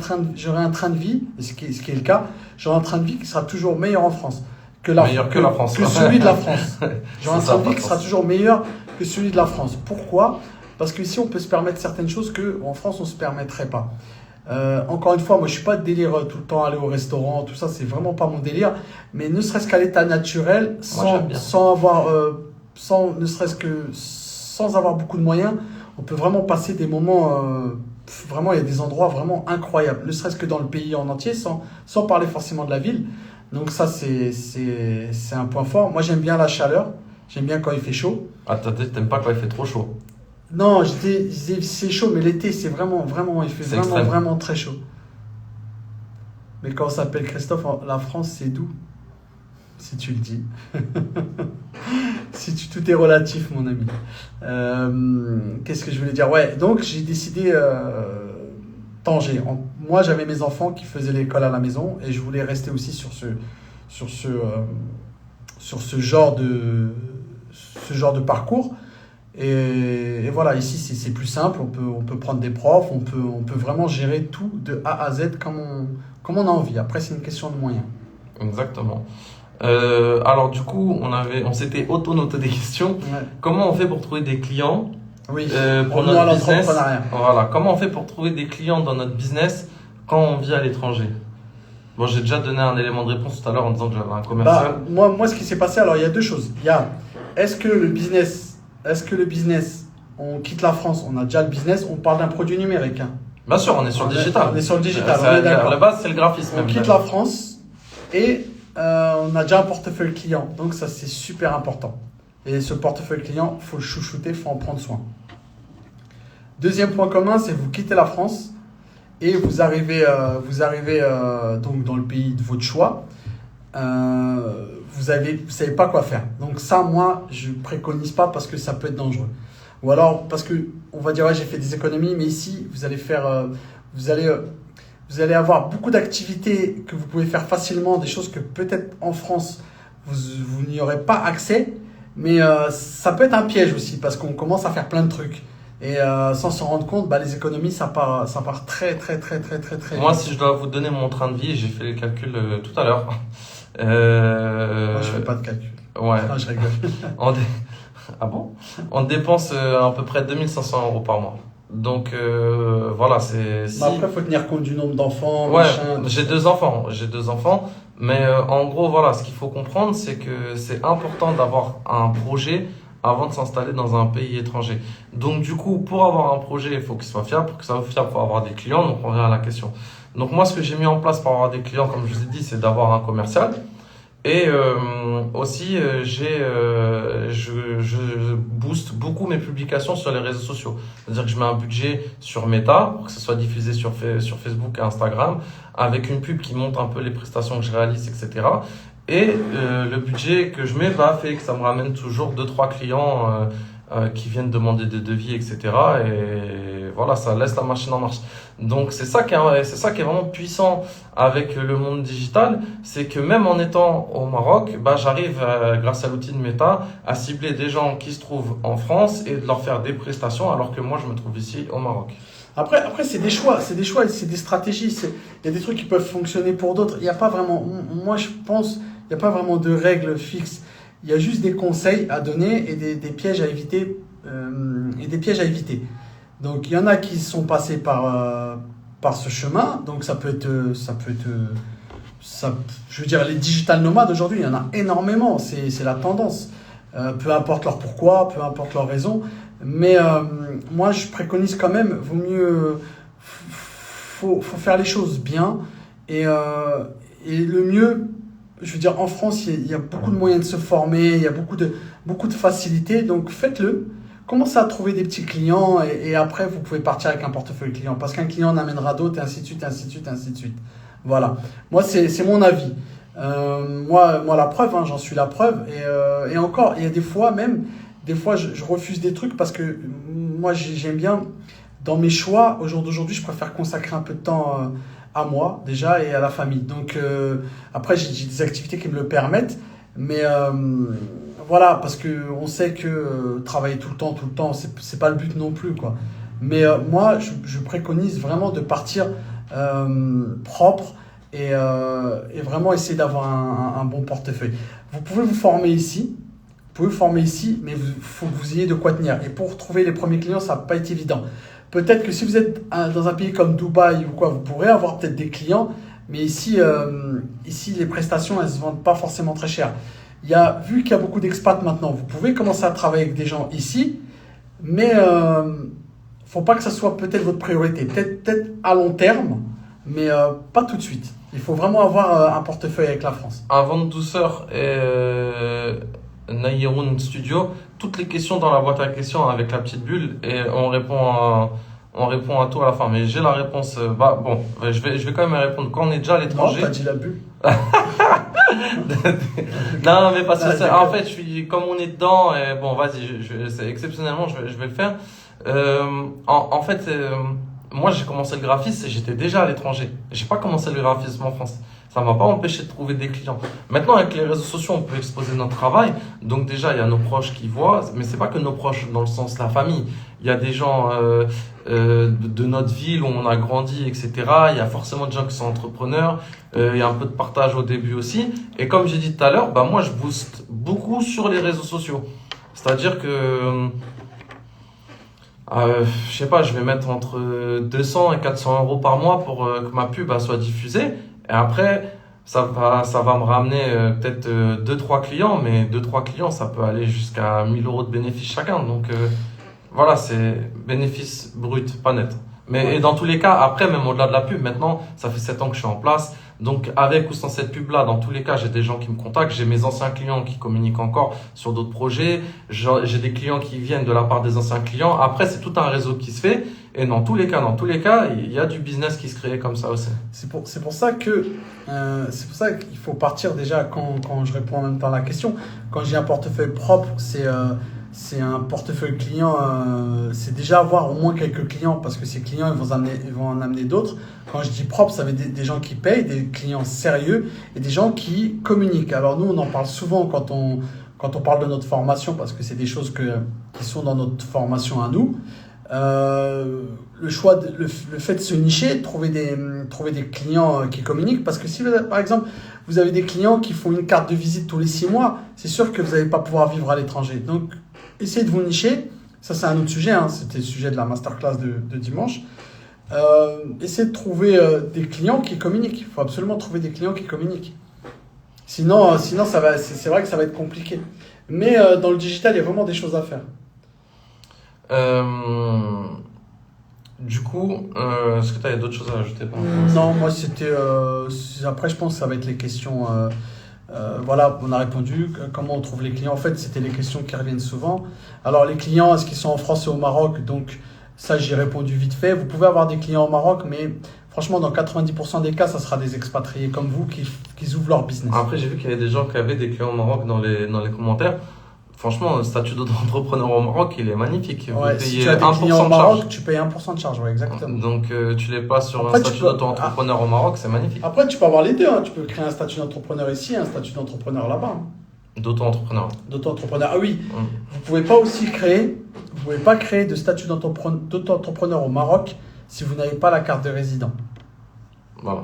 train de vie, ce qui est le cas, j'aurai un train de vie qui sera toujours meilleur en France Meilleur que la France. que celui de la France. J'aurai un Ça, train de pas vie de qui sera sens. toujours meilleur que celui de la France. Pourquoi? Parce qu'ici, on peut se permettre certaines choses qu'en France, on ne se permettrait pas. Encore une fois, moi, je ne suis pas de délire tout le temps aller au restaurant, tout ça, c'est vraiment pas mon délire. Mais ne serait-ce qu'à l'état naturel, Moi, j'aime bien. ne serait-ce que sans avoir beaucoup de moyens, on peut vraiment passer des moments. Vraiment, il y a des endroits vraiment incroyables. Ne serait-ce que dans le pays en entier, sans parler forcément de la ville. Donc ça, c'est un point fort. Moi, j'aime bien la chaleur. J'aime bien quand il fait chaud. Ah, t'aimes pas quand il fait trop chaud. Non, c'est chaud, mais l'été, c'est vraiment, il fait C'est vraiment, extrême. vraiment très chaud. Mais quand on s'appelle Christophe, la France, c'est doux, si tu le dis. Tout est relatif, mon ami. Qu'est-ce que je voulais dire? Ouais, donc j'ai décidé Tanger. Moi, j'avais mes enfants qui faisaient l'école à la maison et je voulais rester aussi sur ce genre de parcours. Et voilà, ici c'est plus simple, on peut prendre des profs, on peut vraiment gérer tout de A à Z comme on a envie. Après, c'est une question de moyens. Exactement. Alors du coup, on s'était auto-noté des questions. Ouais. Comment on fait pour trouver des clients Oui, pour revenons à notre business? l'entrepreneuriat. Voilà. Comment on fait pour trouver des clients dans notre business quand on vit à l'étranger? Bon, j'ai déjà donné un élément de réponse tout à l'heure en disant que j'avais un commercial. Moi, ce qui s'est passé, alors il y a deux choses. Il y a, est-ce que le business, on quitte la France, on a déjà le business, on parle d'un produit numérique. Hein. Bien sûr, on est sur le digital. On est sur le digital, Ça, on est d'accord. à la base, c'est le graphisme. On même. quitte la France et on a déjà un portefeuille client. Donc ça, c'est super important. Et ce portefeuille client, il faut le chouchouter, il faut en prendre soin. Deuxième point commun, c'est vous quittez la France et vous arrivez donc dans le pays de votre choix. Vous savez pas quoi faire. Donc ça, moi, je préconise pas parce que ça peut être dangereux. Ou alors parce que on va dire ouais, j'ai fait des économies, mais ici vous allez avoir beaucoup d'activités que vous pouvez faire facilement, des choses que peut-être en France vous n'y aurez pas accès, mais ça peut être un piège aussi parce qu'on commence à faire plein de trucs. Et sans s'en rendre compte, les économies, ça part très, très, très, très, très, très Moi, vite. si je dois vous donner mon train de vie, j'ai fait les calculs tout à l'heure. Moi, je fais pas de calcul. Ouais. Non, je rigole. On dé- Ah bon? On dépense à peu près 2500 € par mois. Donc voilà, si... Après, il faut tenir compte du nombre d'enfants, Ouais, machin. j'ai deux enfants, mais en gros, voilà, ce qu'il faut comprendre, c'est que c'est important d'avoir un projet avant de s'installer dans un pays étranger. Donc du coup, pour avoir un projet, il faut qu'il soit fiable. Pour que ça soit fiable, il faut avoir des clients. Donc on revient à la question. Donc moi, ce que j'ai mis en place pour avoir des clients, comme je vous ai dit, c'est d'avoir un commercial. Et aussi, je booste beaucoup mes publications sur les réseaux sociaux. C'est-à-dire que je mets un budget sur Meta pour que ce soit diffusé sur Facebook et Instagram, avec une pub qui montre un peu les prestations que je réalise, etc. Et le budget que je mets fait que ça me ramène toujours 2-3 clients qui viennent demander des devis, etc. Et voilà, ça laisse la machine en marche. Donc c'est ça qui est vraiment puissant avec le monde digital, c'est que même en étant au Maroc, j'arrive grâce à l'outil de Meta à cibler des gens qui se trouvent en France et de leur faire des prestations alors que moi je me trouve ici au Maroc. Après, c'est des choix, et c'est des stratégies. Il y a des trucs qui peuvent fonctionner pour d'autres. Il n'y a pas vraiment, moi je pense, il n'y a pas vraiment de règles fixes. Il y a juste des conseils à donner et des pièges à éviter. Donc il y en a qui sont passés par ce chemin. Donc je veux dire, les digital nomades aujourd'hui, il y en a énormément. C'est la tendance. Peu importe leur pourquoi, peu importe leur raison. Mais moi, je préconise quand même, vaut mieux, faut faire les choses bien. Et le mieux, je veux dire, en France, il y a beaucoup de moyens de se former, il y a beaucoup de facilités. Donc faites-le. Commencez à trouver des petits clients et après, vous pouvez partir avec un portefeuille client. Parce qu'un client en amènera d'autres et ainsi de suite, ainsi de suite, ainsi de suite. Voilà. Moi, c'est mon avis. Moi, la preuve, j'en suis la preuve. Et encore, il y a des fois, je refuse des trucs parce que moi, j'aime bien, dans mes choix, au jour d'aujourd'hui, je préfère consacrer un peu de temps à moi, déjà, et à la famille. Donc, après, j'ai des activités qui me le permettent. Mais voilà, parce qu'on sait que travailler tout le temps, c'est pas le but non plus, quoi. Mais moi, je préconise vraiment de partir propre et vraiment essayer d'avoir un bon portefeuille. Vous pouvez vous former ici. Mais il faut que vous ayez de quoi tenir. Et pour trouver les premiers clients, ça va pas être évident. Peut-être que si vous êtes dans un pays comme Dubaï ou quoi, vous pourrez avoir peut-être des clients, mais ici, les prestations, elles se vendent pas forcément très cher. Vu qu'il y a beaucoup d'expats maintenant, vous pouvez commencer à travailler avec des gens ici, mais faut pas que ça soit peut-être votre priorité. Peut-être à long terme, mais pas tout de suite. Il faut vraiment avoir un portefeuille avec la France. Avant de douceur et Nayeroun Studio, toutes les questions dans la boîte à questions avec la petite bulle et on répond à tout à la fin. Mais j'ai la réponse. Je vais quand même répondre. Quand on est déjà à l'étranger. Non, t'as dit la bulle. Non, mais parce que en fait, comme on est dedans, et bon, vas-y, exceptionnellement, je vais le faire. En fait, moi, j'ai commencé le graphisme et j'étais déjà à l'étranger. J'ai pas commencé le graphisme en France. Ça m'a pas empêché de trouver des clients. Maintenant, avec les réseaux sociaux, on peut exposer notre travail. Donc déjà, il y a nos proches qui voient, mais c'est pas que nos proches dans le sens la famille. Il y a des gens de notre ville où on a grandi, etc. Il y a forcément des gens qui sont entrepreneurs. Il y a un peu de partage au début aussi. Et comme j'ai dit tout à l'heure, moi, je booste beaucoup sur les réseaux sociaux. C'est-à-dire que je sais pas, je vais mettre entre 200 et 400 € par mois pour que ma pub soit diffusée. Et après, ça va me ramener peut-être 2-3 clients, mais 2-3 clients, ça peut aller jusqu'à 1000 € de bénéfice chacun. Donc voilà, c'est bénéfice brut, pas net. Mais et dans tous les cas, après, même au-delà de la pub, maintenant, ça fait 7 ans que je suis en place. Donc avec ou sans cette pub-là, dans tous les cas, j'ai des gens qui me contactent. J'ai mes anciens clients qui communiquent encore sur d'autres projets. J'ai des clients qui viennent de la part des anciens clients. Après, c'est tout un réseau qui se fait. Et dans tous les cas, il y a du business qui se crée comme ça aussi. C'est pour ça qu'il faut partir déjà quand je réponds en même temps à la question. Quand j'ai un portefeuille propre, c'est un portefeuille client, c'est déjà avoir au moins quelques clients parce que ces clients ils vont en amener d'autres. Quand je dis propre, ça veut dire des gens qui payent, des clients sérieux et des gens qui communiquent. Alors nous, on en parle souvent quand on parle de notre formation parce que c'est des choses qui sont dans notre formation à nous. Le choix, le fait de se nicher, trouver des clients qui communiquent. Parce que si, par exemple, vous avez des clients qui font une carte de visite tous les 6 mois, c'est sûr que vous n'allez pas pouvoir vivre à l'étranger. Donc, essayez de vous nicher. Ça, c'est un autre sujet. Hein. C'était le sujet de la masterclass de dimanche. Essayez de trouver des clients qui communiquent. Il faut absolument trouver des clients qui communiquent. Sinon c'est vrai que ça va être compliqué. Mais dans le digital, il y a vraiment des choses à faire. Du coup, est-ce que tu as d'autres choses à ajouter par rapport à ça? Non, moi c'était. Après, je pense que ça va être les questions. Voilà, on a répondu. Comment on trouve les clients? En fait, c'était les questions qui reviennent souvent. Alors, les clients, est-ce qu'ils sont en France et au Maroc? Donc, ça, j'ai répondu vite fait. Vous pouvez avoir des clients au Maroc, mais franchement, dans 90% des cas, ça sera des expatriés comme vous qui ouvrent leur business. Après, j'ai vu qu'il y avait des gens qui avaient des clients au Maroc dans les commentaires. Franchement, le statut d'auto-entrepreneur au Maroc, il est magnifique. Vous Ouais, payez si tu as des 1% clients au de Maroc, charge. tu payes 1% de charge, ouais, exactement. Donc, tu les passes sur Après, un statut d'auto-entrepreneur au Maroc, c'est magnifique. Après, tu peux avoir les deux. Hein. Tu peux créer un statut d'entrepreneur ici et un statut d'entrepreneur là-bas. Hein. D'auto-entrepreneur. D'auto-entrepreneur. Ah oui, vous pouvez pas créer de statut d'auto-entrepreneur au Maroc si vous n'avez pas la carte de résident. Voilà,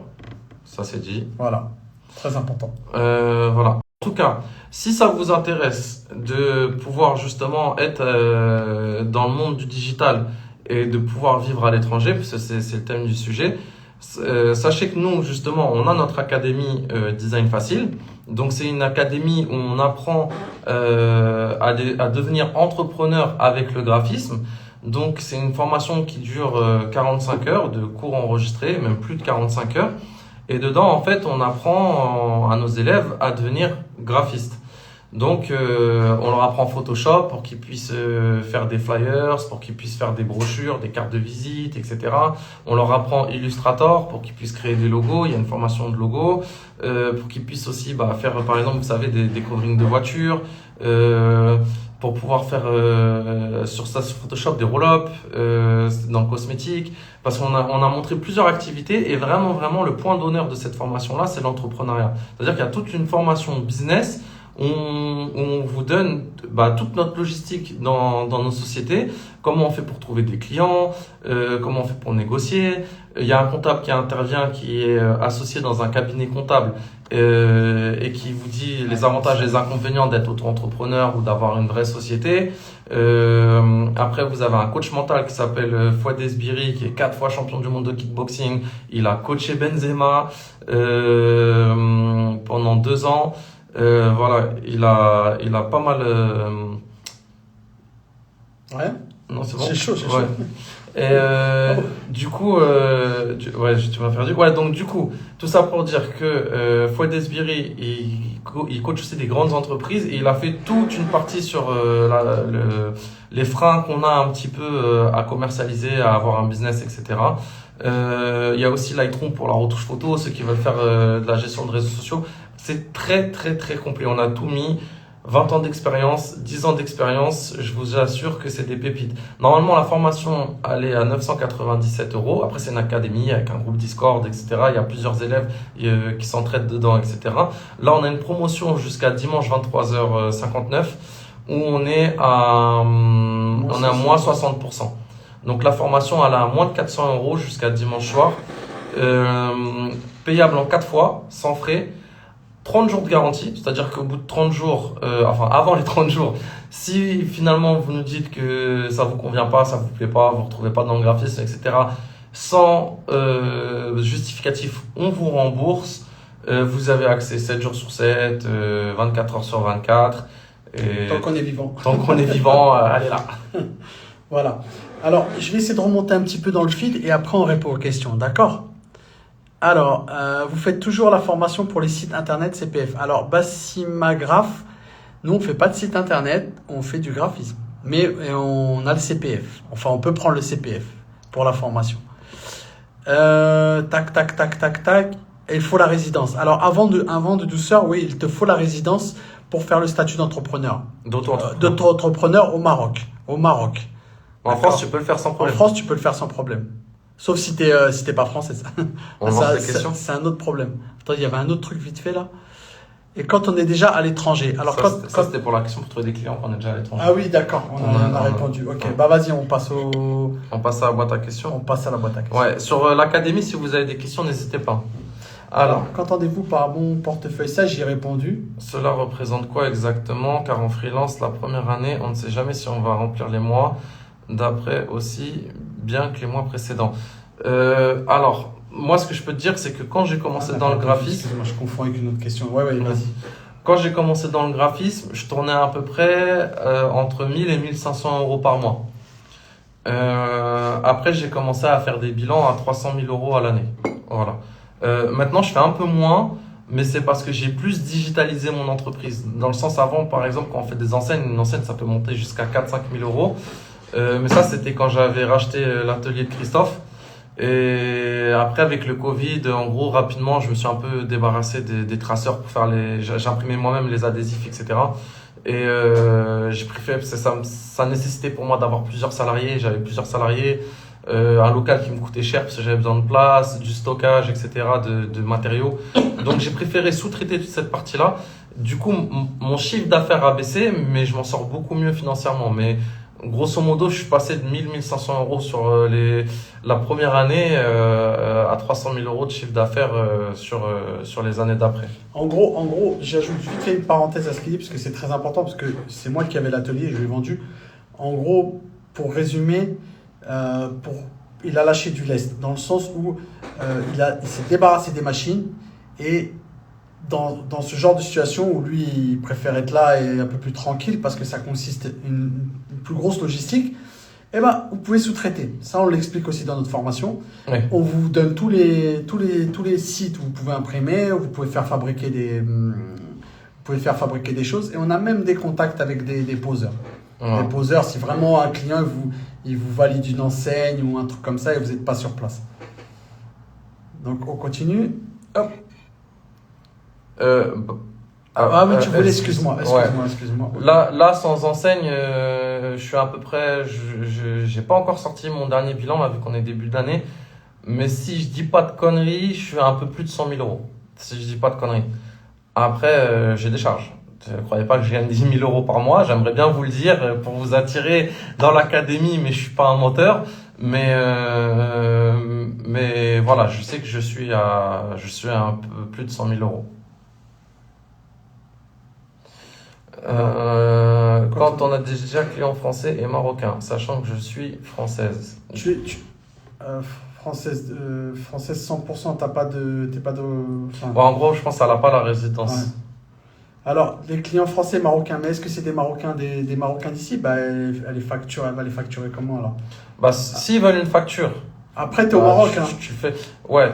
ça c'est dit. Voilà, très important. Voilà. En tout cas, si ça vous intéresse de pouvoir justement être dans le monde du digital et de pouvoir vivre à l'étranger, parce que c'est le thème du sujet, sachez que nous, justement, on a notre académie Design Facile. Donc, c'est une académie où on apprend à devenir entrepreneur avec le graphisme. Donc, c'est une formation qui dure 45 heures de cours enregistrés, même plus de 45 heures. Et dedans, en fait, on apprend à nos élèves à devenir graphistes. Donc, on leur apprend Photoshop pour qu'ils puissent faire des flyers, pour qu'ils puissent faire des brochures, des cartes de visite, etc. On leur apprend Illustrator pour qu'ils puissent créer des logos. Il y a une formation de logos. Pour qu'ils puissent aussi faire, par exemple, vous savez, des coverings de voitures. Pour pouvoir faire sur Photoshop des roll-up dans le cosmétique. Parce qu'on a montré plusieurs activités et vraiment, le point d'honneur de cette formation-là, c'est l'entrepreneuriat. C'est-à-dire qu'il y a toute une formation business. On vous donne toute notre logistique dans nos sociétés, comment on fait pour trouver des clients, comment on fait pour négocier. Il y a un comptable qui intervient, qui est associé dans un cabinet comptable et qui vous dit les avantages et les inconvénients d'être auto-entrepreneur ou d'avoir une vraie société. Après, vous avez un coach mental qui s'appelle Fouad Esbiri, qui est 4 fois champion du monde de kickboxing. Il a coaché Benzema pendant 2 ans. Voilà, il a pas mal. Ouais. Non, c'est bon. C'est chaud. Et du coup, tu m'as perdu. Ouais, donc du coup, tout ça pour dire que Fouad Esbiri, il coach aussi des grandes entreprises et il a fait toute une partie sur les freins qu'on a un petit peu à commercialiser, à avoir un business, etc. Il y a aussi Lightroom pour la retouche photo, ceux qui veulent faire de la gestion de réseaux sociaux. C'est très complet. On a tout mis. 20 ans d'expérience, 10 ans d'expérience, je vous assure que c'est des pépites. Normalement, la formation, elle est à 997 €. Après, c'est une académie avec un groupe Discord, etc. Il y a plusieurs élèves qui s'entraident dedans, etc. Là, on a une promotion jusqu'à dimanche 23h59 où on est à moins 60%. Donc, la formation, elle est à moins de 400 € jusqu'à dimanche soir. Payable en 4 fois, sans frais. 30 jours de garantie, c'est-à-dire qu'au bout de 30 jours, avant les 30 jours, si finalement vous nous dites que ça vous convient pas, ça vous plaît pas, vous retrouvez pas dans le graphisme, etc., sans justificatif, on vous rembourse. Vous avez accès 7 jours sur 7, 24 heures sur 24. Et tant qu'on est vivant. Tant qu'on est vivant, allez là. Voilà. Alors, je vais essayer de remonter un petit peu dans le fil et après on répond aux questions, d'accord ? Alors, vous faites toujours la formation pour les sites internet CPF. Alors, Bassimagraph, nous, on ne fait pas de site internet, on fait du graphisme. Mais on a le CPF. Enfin, on peut prendre le CPF pour la formation. Tac. Et il faut la résidence. Alors, avant de douceur, oui, il te faut la résidence pour faire le statut d'entrepreneur. D'auto-entrepreneur au Maroc. En France, tu peux le faire sans problème. En France, tu peux le faire sans problème. Sauf si t'es pas français. On lance les questions. C'est un autre problème. Attends, il y avait un autre truc vite fait là. Et quand on est déjà à l'étranger. Alors, Ça, c'était pour la question pour trouver des clients quand on est déjà à l'étranger. Ah oui, d'accord, on a répondu. Ok, bah vas-y, on passe à la boîte à questions. on passe à la boîte à questions. Ouais, sur l'académie, si vous avez des questions, n'hésitez pas. Alors, qu'entendez-vous par bon portefeuille? Ça, j'y ai répondu. Cela représente quoi exactement? Car en freelance, la première année, on ne sait jamais si on va remplir les mois, d'après aussi bien que les mois précédents. Alors, moi, ce que je peux te dire, c'est que quand j'ai commencé dans le graphisme, Excuse-moi, je confonds avec une autre question. Ouais, vas-y. quand j'ai commencé dans le graphisme, je tournais à peu près entre 1000 et 1500 euros par mois. Après, j'ai commencé à faire des bilans à 300 000 euros à l'année. Voilà. Maintenant, je fais un peu moins, mais c'est parce que j'ai plus digitalisé mon entreprise. Dans le sens avant, par exemple, quand on fait des enseignes, une enseigne, ça peut monter jusqu'à 4-5 000 euros. Mais ça, c'était quand j'avais racheté l'atelier de Christophe. Et après, avec le Covid, en gros, rapidement, je me suis un peu débarrassé des traceurs pour faire j'imprimais moi-même les adhésifs, etc. Et j'ai préféré, parce que ça nécessitait pour moi d'avoir plusieurs salariés. J'avais plusieurs salariés, un local qui me coûtait cher parce que j'avais besoin de place, du stockage, etc., de matériaux. Donc, j'ai préféré sous-traiter toute cette partie-là. Du coup, mon chiffre d'affaires a baissé, mais je m'en sors beaucoup mieux financièrement. Mais grosso modo, je suis passé de 1000-1500 euros sur la première année à 300 000 euros de chiffre d'affaires sur les années d'après. En gros, j'ajoute vite fait une parenthèse à ce qu'il dit, parce que c'est très important, parce que c'est moi qui avais l'atelier, je l'ai vendu. En gros, pour résumer, il a lâché du lest, dans le sens où il s'est débarrassé des machines, et dans ce genre de situation où lui, il préfère être là et un peu plus tranquille, parce que ça consiste une plus grosse logistique, eh ben, vous pouvez sous-traiter. Ça, on l'explique aussi dans notre formation. Oui. On vous donne tous les sites où vous pouvez imprimer, où vous pouvez faire fabriquer des choses. Et on a même des contacts avec des poseurs. Ouais. Des poseurs, si vraiment un client il vous valide une enseigne ou un truc comme ça et vous n'êtes pas sur place. Donc, on continue. Hop. Oui, tu voulais, excuse-moi. Là, sans enseigne, je suis à peu près, j'ai pas encore sorti mon dernier bilan, là, vu qu'on est début d'année. Mais si je dis pas de conneries, je suis à un peu plus de 100 000 euros. Si je dis pas de conneries. Après, j'ai des charges. Ne croyez pas que je gagne 10 000 euros par mois. J'aimerais bien vous le dire pour vous attirer dans l'académie, mais je suis pas un menteur. Mais voilà, je sais que je suis à un peu plus de 100 000 euros. Quand on a déjà clients français et marocains, sachant que je suis française. Française 100%, t'es pas de. Enfin... Bon, en gros, je pense qu'elle n'a pas la résidence. Ouais. Alors, les clients français marocains, mais est-ce que c'est des Marocains, des Marocains d'ici? Bah, elle va les facturer comment alors? Bah, s'ils veulent une facture. Après, t'es au Maroc, hein. Tu fais. Ouais.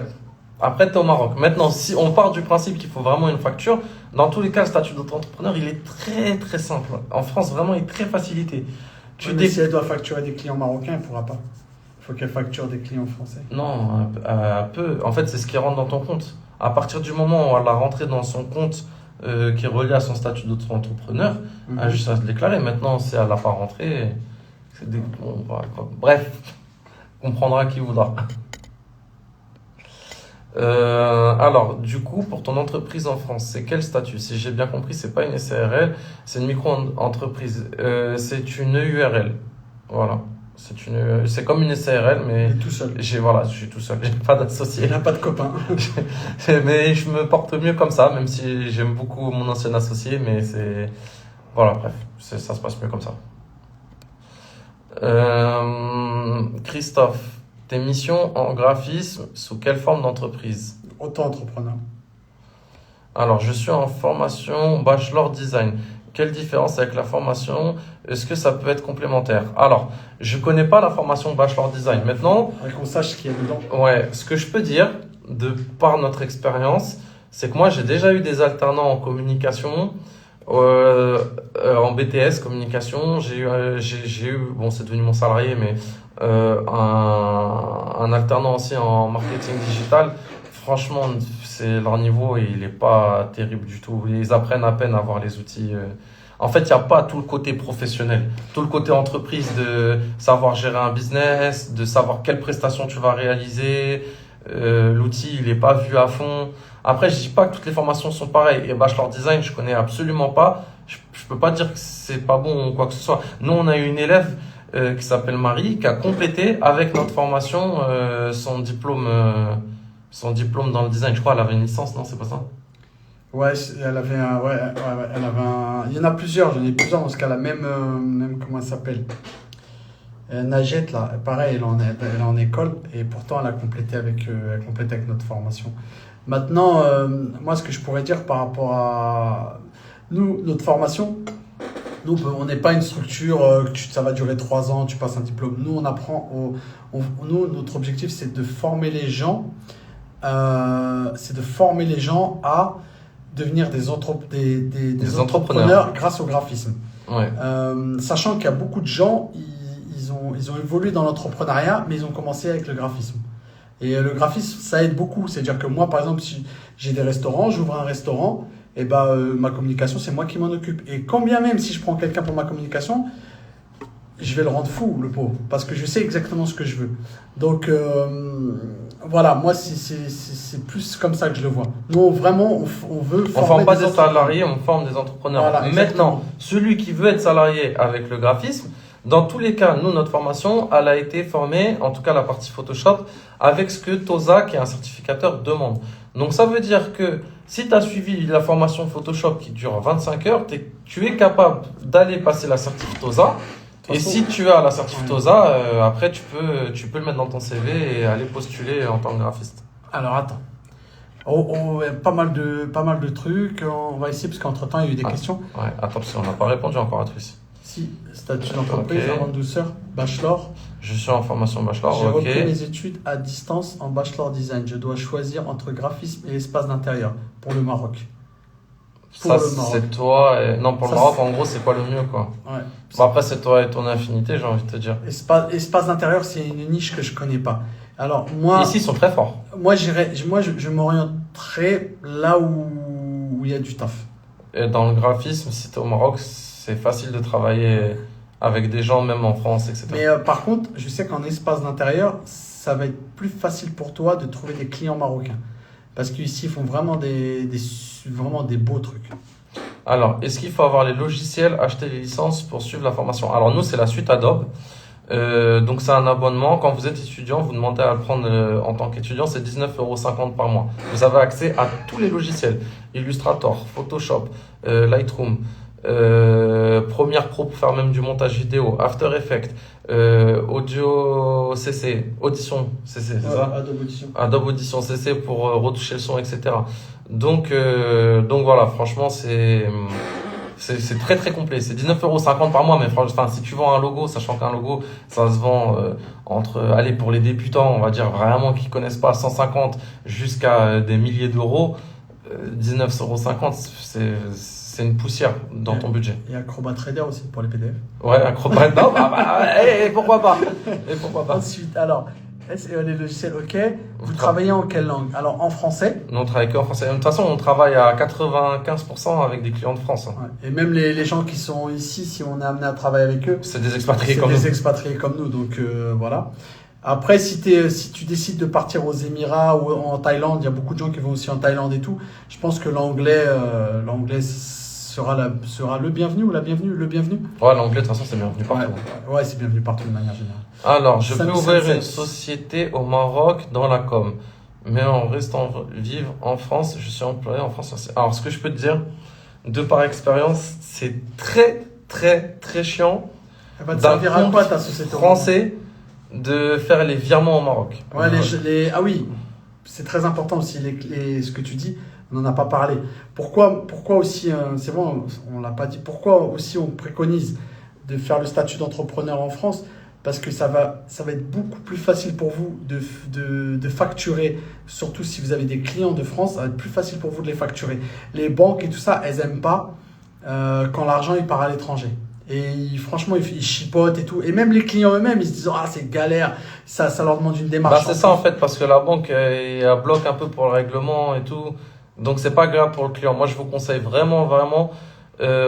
Après, t'es au Maroc. Maintenant, si on part du principe qu'il faut vraiment une facture, dans tous les cas, le statut d'auto-entrepreneur, il est très très simple. En France, vraiment, il est très facilité. Mais si elle doit facturer des clients marocains, elle ne pourra pas. Il faut qu'elle facture des clients français. Non, elle peut. En fait, c'est ce qui rentre dans ton compte. À partir du moment où elle a rentré dans son compte qui est relié à son statut d'auto-entrepreneur, elle a juste à se déclarer. Maintenant, si elle n'a pas rentré, bref, on comprendra qui voudra. Alors, du coup, pour ton entreprise en France, c'est quel statut? Si j'ai bien compris, c'est pas une SARL, c'est une micro-entreprise. C'est une EURL. Voilà. C'est comme une SARL, mais tout seul. Je suis tout seul. J'ai pas d'associé. Il n'a pas de copain. Mais je me porte mieux comme ça, même si j'aime beaucoup mon ancien associé, mais voilà, bref, ça se passe mieux comme ça. Christophe. Tes missions en graphisme, sous quelle forme d'entreprise? Auto-entrepreneur. Alors, je suis en formation bachelor design. Quelle différence avec la formation? Est-ce que ça peut être complémentaire? Alors, je connais pas la formation bachelor design. Maintenant, qu'on sache ce qu'il y a dedans. Ouais, ce que je peux dire, par notre expérience, c'est que moi, j'ai déjà eu des alternants en communication, en BTS communication. J'ai eu, bon, c'est devenu mon salarié, mais un alternant aussi en marketing digital. Franchement, leur niveau, il est pas terrible du tout. Ils apprennent à peine à avoir les outils. En fait, il n'y a pas tout le côté professionnel, tout le côté entreprise, de savoir gérer un business, de savoir quelles prestations tu vas réaliser. l'outil il est pas vu à fond. Après, je dis pas que toutes les formations sont pareilles. Et bachelor design, je connais absolument pas. Je peux pas dire que c'est pas bon ou quoi que ce soit. Nous, on a eu une élève qui s'appelle Marie, qui a complété avec notre formation son diplôme dans le design. Je crois qu'elle avait une licence, non, c'est pas ça? Ouais, elle avait elle avait il y en a plusieurs, j'en ai plusieurs parce qu'elle a même comment elle s'appelle? Najette, là, pareil, elle est en école et pourtant elle complète avec notre formation. Maintenant, moi, ce que je pourrais dire par rapport à nous, notre formation, nous, on n'est pas une structure, ça va durer 3 ans, tu passes un diplôme. Nous, on apprend, nous, notre objectif, c'est de former les gens, à devenir des entrepreneurs grâce au graphisme. Ouais. Sachant qu'il y a beaucoup de gens, ils ont évolué dans l'entrepreneuriat, mais ils ont commencé avec le graphisme. Et le graphisme, ça aide beaucoup. C'est-à-dire que moi, par exemple, si j'ai des restaurants, j'ouvre un restaurant, et ma communication, c'est moi qui m'en occupe. Et quand bien même, si je prends quelqu'un pour ma communication, je vais le rendre fou, le pauvre, parce que je sais exactement ce que je veux. Donc, voilà, moi, c'est plus comme ça que je le vois. Nous, vraiment, on veut On forme pas des salariés, on forme des entrepreneurs. Voilà, maintenant, celui qui veut être salarié avec le graphisme, dans tous les cas, nous, notre formation, elle a été formée, en tout cas la partie Photoshop, avec ce que TOSA, qui est un certificateur, demande. Donc ça veut dire que si tu as suivi la formation Photoshop qui dure 25 heures, tu es capable d'aller passer la certif TOSA. Et si tu as la certif TOSA, après tu peux le mettre dans ton CV et aller postuler en tant que graphiste. Alors attends. Pas mal de trucs. On va essayer, parce qu'entre-temps, il y a eu des questions. Ouais, attends, parce qu'on n'a pas répondu encore à tout ici. Si, statut d'entreprise, avant de douceur, bachelor. Je suis en formation bachelor, J'ai repris mes études à distance en bachelor design. Je dois choisir entre graphisme et espace d'intérieur pour le Maroc. Ça, c'est toi. Non, pour le Maroc, en gros, c'est pas le mieux, quoi. Ouais. Bon, après, c'est toi et ton affinité, j'ai envie de te dire. Espace d'intérieur, c'est une niche que je connais pas. Alors, moi. Ici, ils sont très forts. Moi, je m'orienterai là où il y a du taf. Et dans le graphisme, si tu es au Maroc, c'est facile de travailler avec des gens, même en France, etc. Mais par contre, je sais qu'en espace d'intérieur, ça va être plus facile pour toi de trouver des clients marocains. Parce qu'ici, ils font vraiment vraiment des beaux trucs. Alors, est-ce qu'il faut avoir les logiciels, acheter les licences pour suivre la formation? Alors, nous, c'est la suite Adobe. Donc, c'est un abonnement. Quand vous êtes étudiant, vous demandez à le prendre en tant qu'étudiant, c'est 19,50 € par mois. Vous avez accès à tous les logiciels. Illustrator, Photoshop, Lightroom, Premiere Pro pour faire même du montage vidéo, After Effects, Audio CC, Audition CC, c'est ça? Adobe Audition. Adobe Audition CC pour retoucher le son, etc. Donc voilà, franchement, c'est très très complet. C'est 19,50 € par mois, mais franchement, si tu vends un logo, sachant qu'un logo, ça se vend allez, pour les débutants, on va dire vraiment qui connaissent pas, 150 jusqu'à des milliers d'euros, 19,50 €, c'est une poussière dans ton budget. Et Acrobat Trader aussi pour les PDF. Ouais, Acrobat, non, pourquoi pas? Et pourquoi pas? Ensuite, alors, les logiciels, ok. Vous travaillez en quelle langue? Alors, en français? Nous, on travaille qu'en français. De toute façon, on travaille à 95% avec des clients de France. Ouais. Et même les gens qui sont ici, si on est amené à travailler avec eux, c'est des expatriés comme nous. Donc, voilà. Après, si tu décides de partir aux Émirats ou en Thaïlande, il y a beaucoup de gens qui vont aussi en Thaïlande et tout. Je pense que l'anglais sera le bienvenu ou le bienvenu. Ouais, l'anglais, de toute façon, c'est bienvenu partout. Ouais, c'est bienvenu partout de manière générale. Alors, je peux ouvrir une société au Maroc dans la com, mais en restant vivre en France, je suis employé en France aussi. Alors, ce que je peux te dire, de par expérience, c'est très, très, très chiant. Elle va te servir à quoi ta société français de faire les virements au Maroc. Ouais, ah oui, c'est très important aussi, ce que tu dis. On n'en a pas parlé. Pourquoi aussi, c'est bon, on ne l'a pas dit, pourquoi aussi on préconise de faire le statut d'entrepreneur en France? Parce que ça va être beaucoup plus facile pour vous de facturer, surtout si vous avez des clients de France, ça va être plus facile pour vous de les facturer. Les banques et tout ça, elles n'aiment pas quand l'argent il part à l'étranger. Et franchement, ils chipotent et tout. Et même les clients eux-mêmes, ils se disent « Ah, c'est galère ». Ça leur demande une démarche. C'est ça en fait, parce que la banque, elle bloque un peu pour le règlement et tout. Donc, c'est pas grave pour le client. Moi, je vous conseille vraiment, vraiment,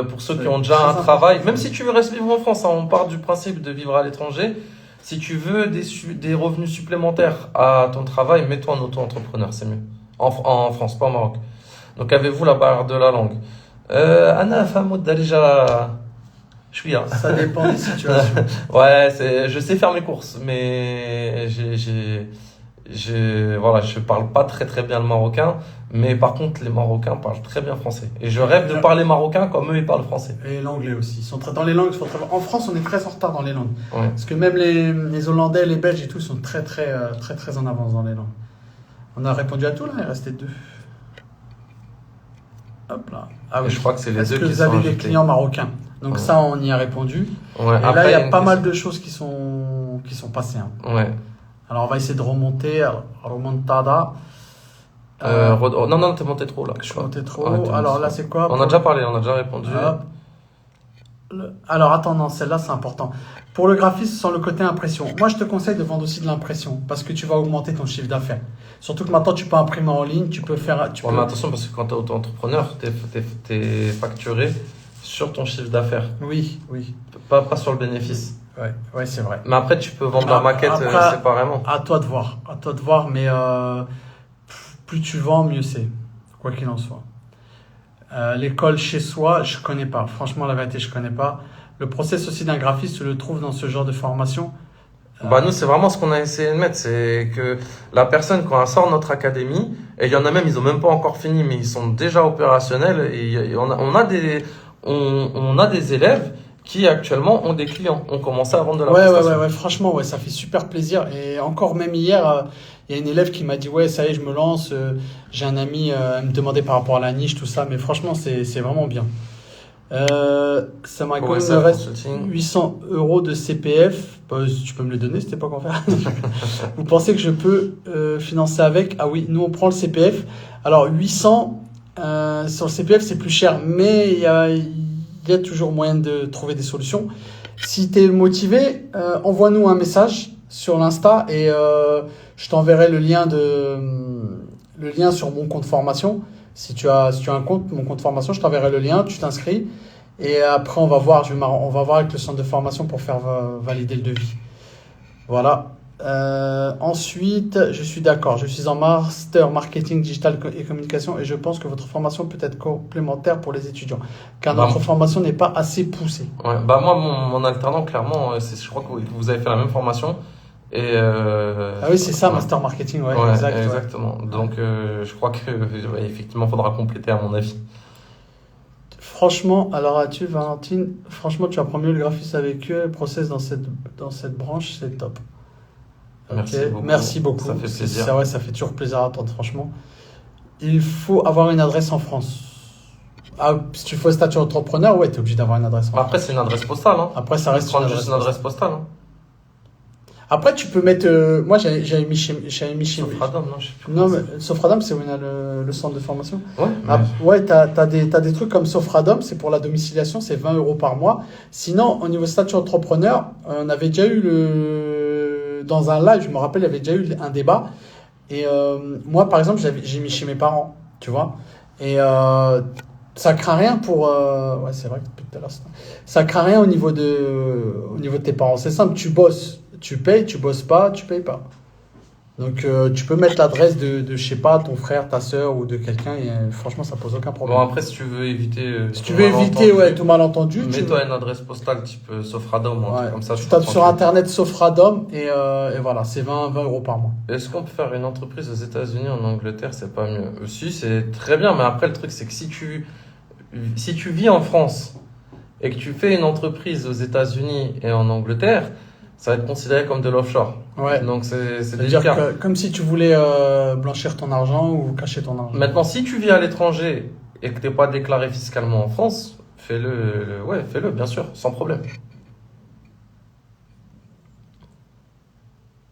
pour ceux qui ont déjà un travail, même si tu veux rester vivre en France, hein, on part du principe de vivre à l'étranger. Si tu veux des revenus supplémentaires à ton travail, mets-toi en auto-entrepreneur, c'est mieux. En France, pas au Maroc. Donc, avez-vous la barrière de la langue? Anna, femme déjà. Je suis là. Ça dépend des situations. Ouais, je sais faire mes courses, mais voilà, je parle pas très très bien le marocain, mais par contre, les Marocains parlent très bien français. Et je rêve de parler marocain comme eux, ils parlent français. Et l'anglais aussi. Ils sont dans les langues, en France, on est très en retard dans les langues. Ouais. Parce que même les Hollandais, les Belges et tout sont très en avance dans les langues. On a répondu à tout là, il restait 2. Hop là. Ah Et oui. je crois que c'est les Est-ce deux que qui vous sont avez des ajoutés. clients marocains? Donc Ouais. ça, on y a répondu. Ouais. Et Après, là, il y a une pas mal question. de choses qui sont passées. Hein. Ouais. Alors, on va essayer de remonter. Alors, remontada. Non, t'es monté trop là. Je suis monté trop. Ouais, t'es monté Alors trop. là, c'est quoi? On a déjà parlé, on a déjà répondu. Hop. Alors, attends, non, celle-là, c'est important. Pour le graphisme, sans le côté impression. Moi, je te conseille de vendre aussi de l'impression parce que tu vas augmenter ton chiffre d'affaires. Surtout que maintenant, tu peux imprimer en ligne, tu peux faire. Ouais, mais attention, parce que quand t'es auto-entrepreneur, t'es facturé sur ton chiffre d'affaires, Oui. pas sur le bénéfice. Ouais, c'est vrai. Mais après, tu peux vendre Mais la maquette après- séparément. À toi de voir, mais plus tu vends, mieux c'est, quoi qu'il en soit. L'école chez soi, je connais pas. Franchement, la vérité, je connais pas. Le process aussi d'un graphiste, tu le trouves dans ce genre de formation. Bah nous, c'est vraiment ce qu'on a essayé de mettre, c'est que la personne, quand elle sort de notre académie, et il y en a même, ils ont même pas encore fini, mais ils sont déjà opérationnels, et on a des élèves qui actuellement ont des clients, ont commencé à vendre de la prestation. Ouais, franchement, ouais, ça fait super plaisir. Et encore, même hier, il y a une élève qui m'a dit, ouais, ça y est, je me lance. J'ai un ami, elle me demandait par rapport à la niche, tout ça, mais franchement, c'est vraiment bien. Ça m'a Ouais, me ça, reste consulting. 800 € de CPF. Bah, si tu peux me le donner, c'était pas qu'en faire. Vous pensez que je peux financer avec? Ah oui, nous on prend le CPF. Alors 800 sur le CPF c'est plus cher, mais il y a toujours moyen de trouver des solutions. Si tu es motivé, envoie-nous un message sur l'Insta et je t'enverrai le lien sur mon compte formation. Si tu as un compte, mon compte formation, je t'enverrai le lien, tu t'inscris. Et après, on va voir avec le centre de formation pour faire valider le devis. Voilà. Ensuite, je suis d'accord. Je suis en master marketing digital et communication et je pense que votre formation peut être complémentaire pour les étudiants, car notre formation n'est pas assez poussée. Ouais, bah moi, mon alternant, clairement, je crois que vous avez fait la même formation. Et Ah oui, c'est ça, master marketing, ouais, exactement. Donc, je crois que effectivement, faudra compléter à mon avis. Franchement, alors as-tu, Valentine, franchement, tu apprends mieux le graphisme avec eux, le process dans cette branche, c'est top. Merci beaucoup. Ça fait plaisir. C'est vrai, ça fait toujours plaisir à entendre, franchement. Il faut avoir une adresse en France. Ah, si tu fais statut entrepreneur, ouais, tu es obligé d'avoir une adresse en France. Après, c'est une adresse postale. Hein. Après, ça reste juste une adresse postale. Hein. Après, tu peux mettre. Moi, j'avais mis chez. Sofradom, non, je sais plus. Non, mais Sofradom, c'est où il y a le centre de formation. Ouais. Ouais, t'as des trucs comme Sofradom, c'est pour la domiciliation, c'est 20 € par mois. Sinon, au niveau statut entrepreneur, on avait déjà eu dans un live, je me rappelle, il y avait déjà eu un débat. Et moi, par exemple, j'ai mis chez mes parents, tu vois. Et ça craint rien pour. Ouais, c'est vrai que depuis tout à l'heure, ça craint rien au niveau de tes parents. C'est simple, tu bosses. Tu payes, tu bosses pas, tu payes pas. Donc, tu peux mettre l'adresse de je sais pas, ton frère, ta soeur ou de quelqu'un et franchement, ça pose aucun problème. Bon, après, si tu veux éviter. Tout malentendu, mets-toi une adresse postale type Sofradom ou un truc comme ça. Tu tapes sur internet Sofradom et voilà, c'est 20 € par mois. Est-ce qu'on peut faire une entreprise aux États-Unis, en Angleterre, c'est pas mieux? Si, c'est très bien, mais après, le truc, c'est que si tu vis en France et que tu fais une entreprise aux États-Unis et en Angleterre, ça va être considéré comme de l'offshore. Ouais. Donc c'est C'est-à-dire délicat. comme si tu voulais blanchir ton argent ou cacher ton argent. Maintenant, si tu vis à l'étranger et que tu n'es pas déclaré fiscalement en France, fais-le, bien sûr, sans problème.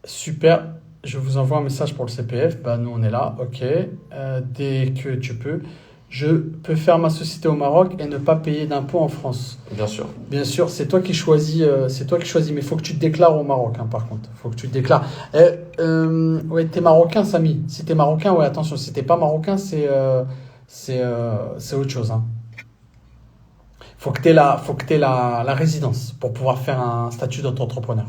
Super. Je vous envoie un message pour le CPF. Bah, nous, on est là. OK. Dès que tu peux. Je peux faire ma société au Maroc et ne pas payer d'impôts en France. Bien sûr. Bien sûr, c'est toi qui choisis, mais il faut que tu te déclares au Maroc, hein, par contre. Il faut que tu te déclares. Ouais, t'es marocain, Samy. Si t'es marocain, ouais, attention. Si t'es pas marocain, c'est autre chose. Hein. Faut que t'aies la résidence pour pouvoir faire un statut d'auto-entrepreneur.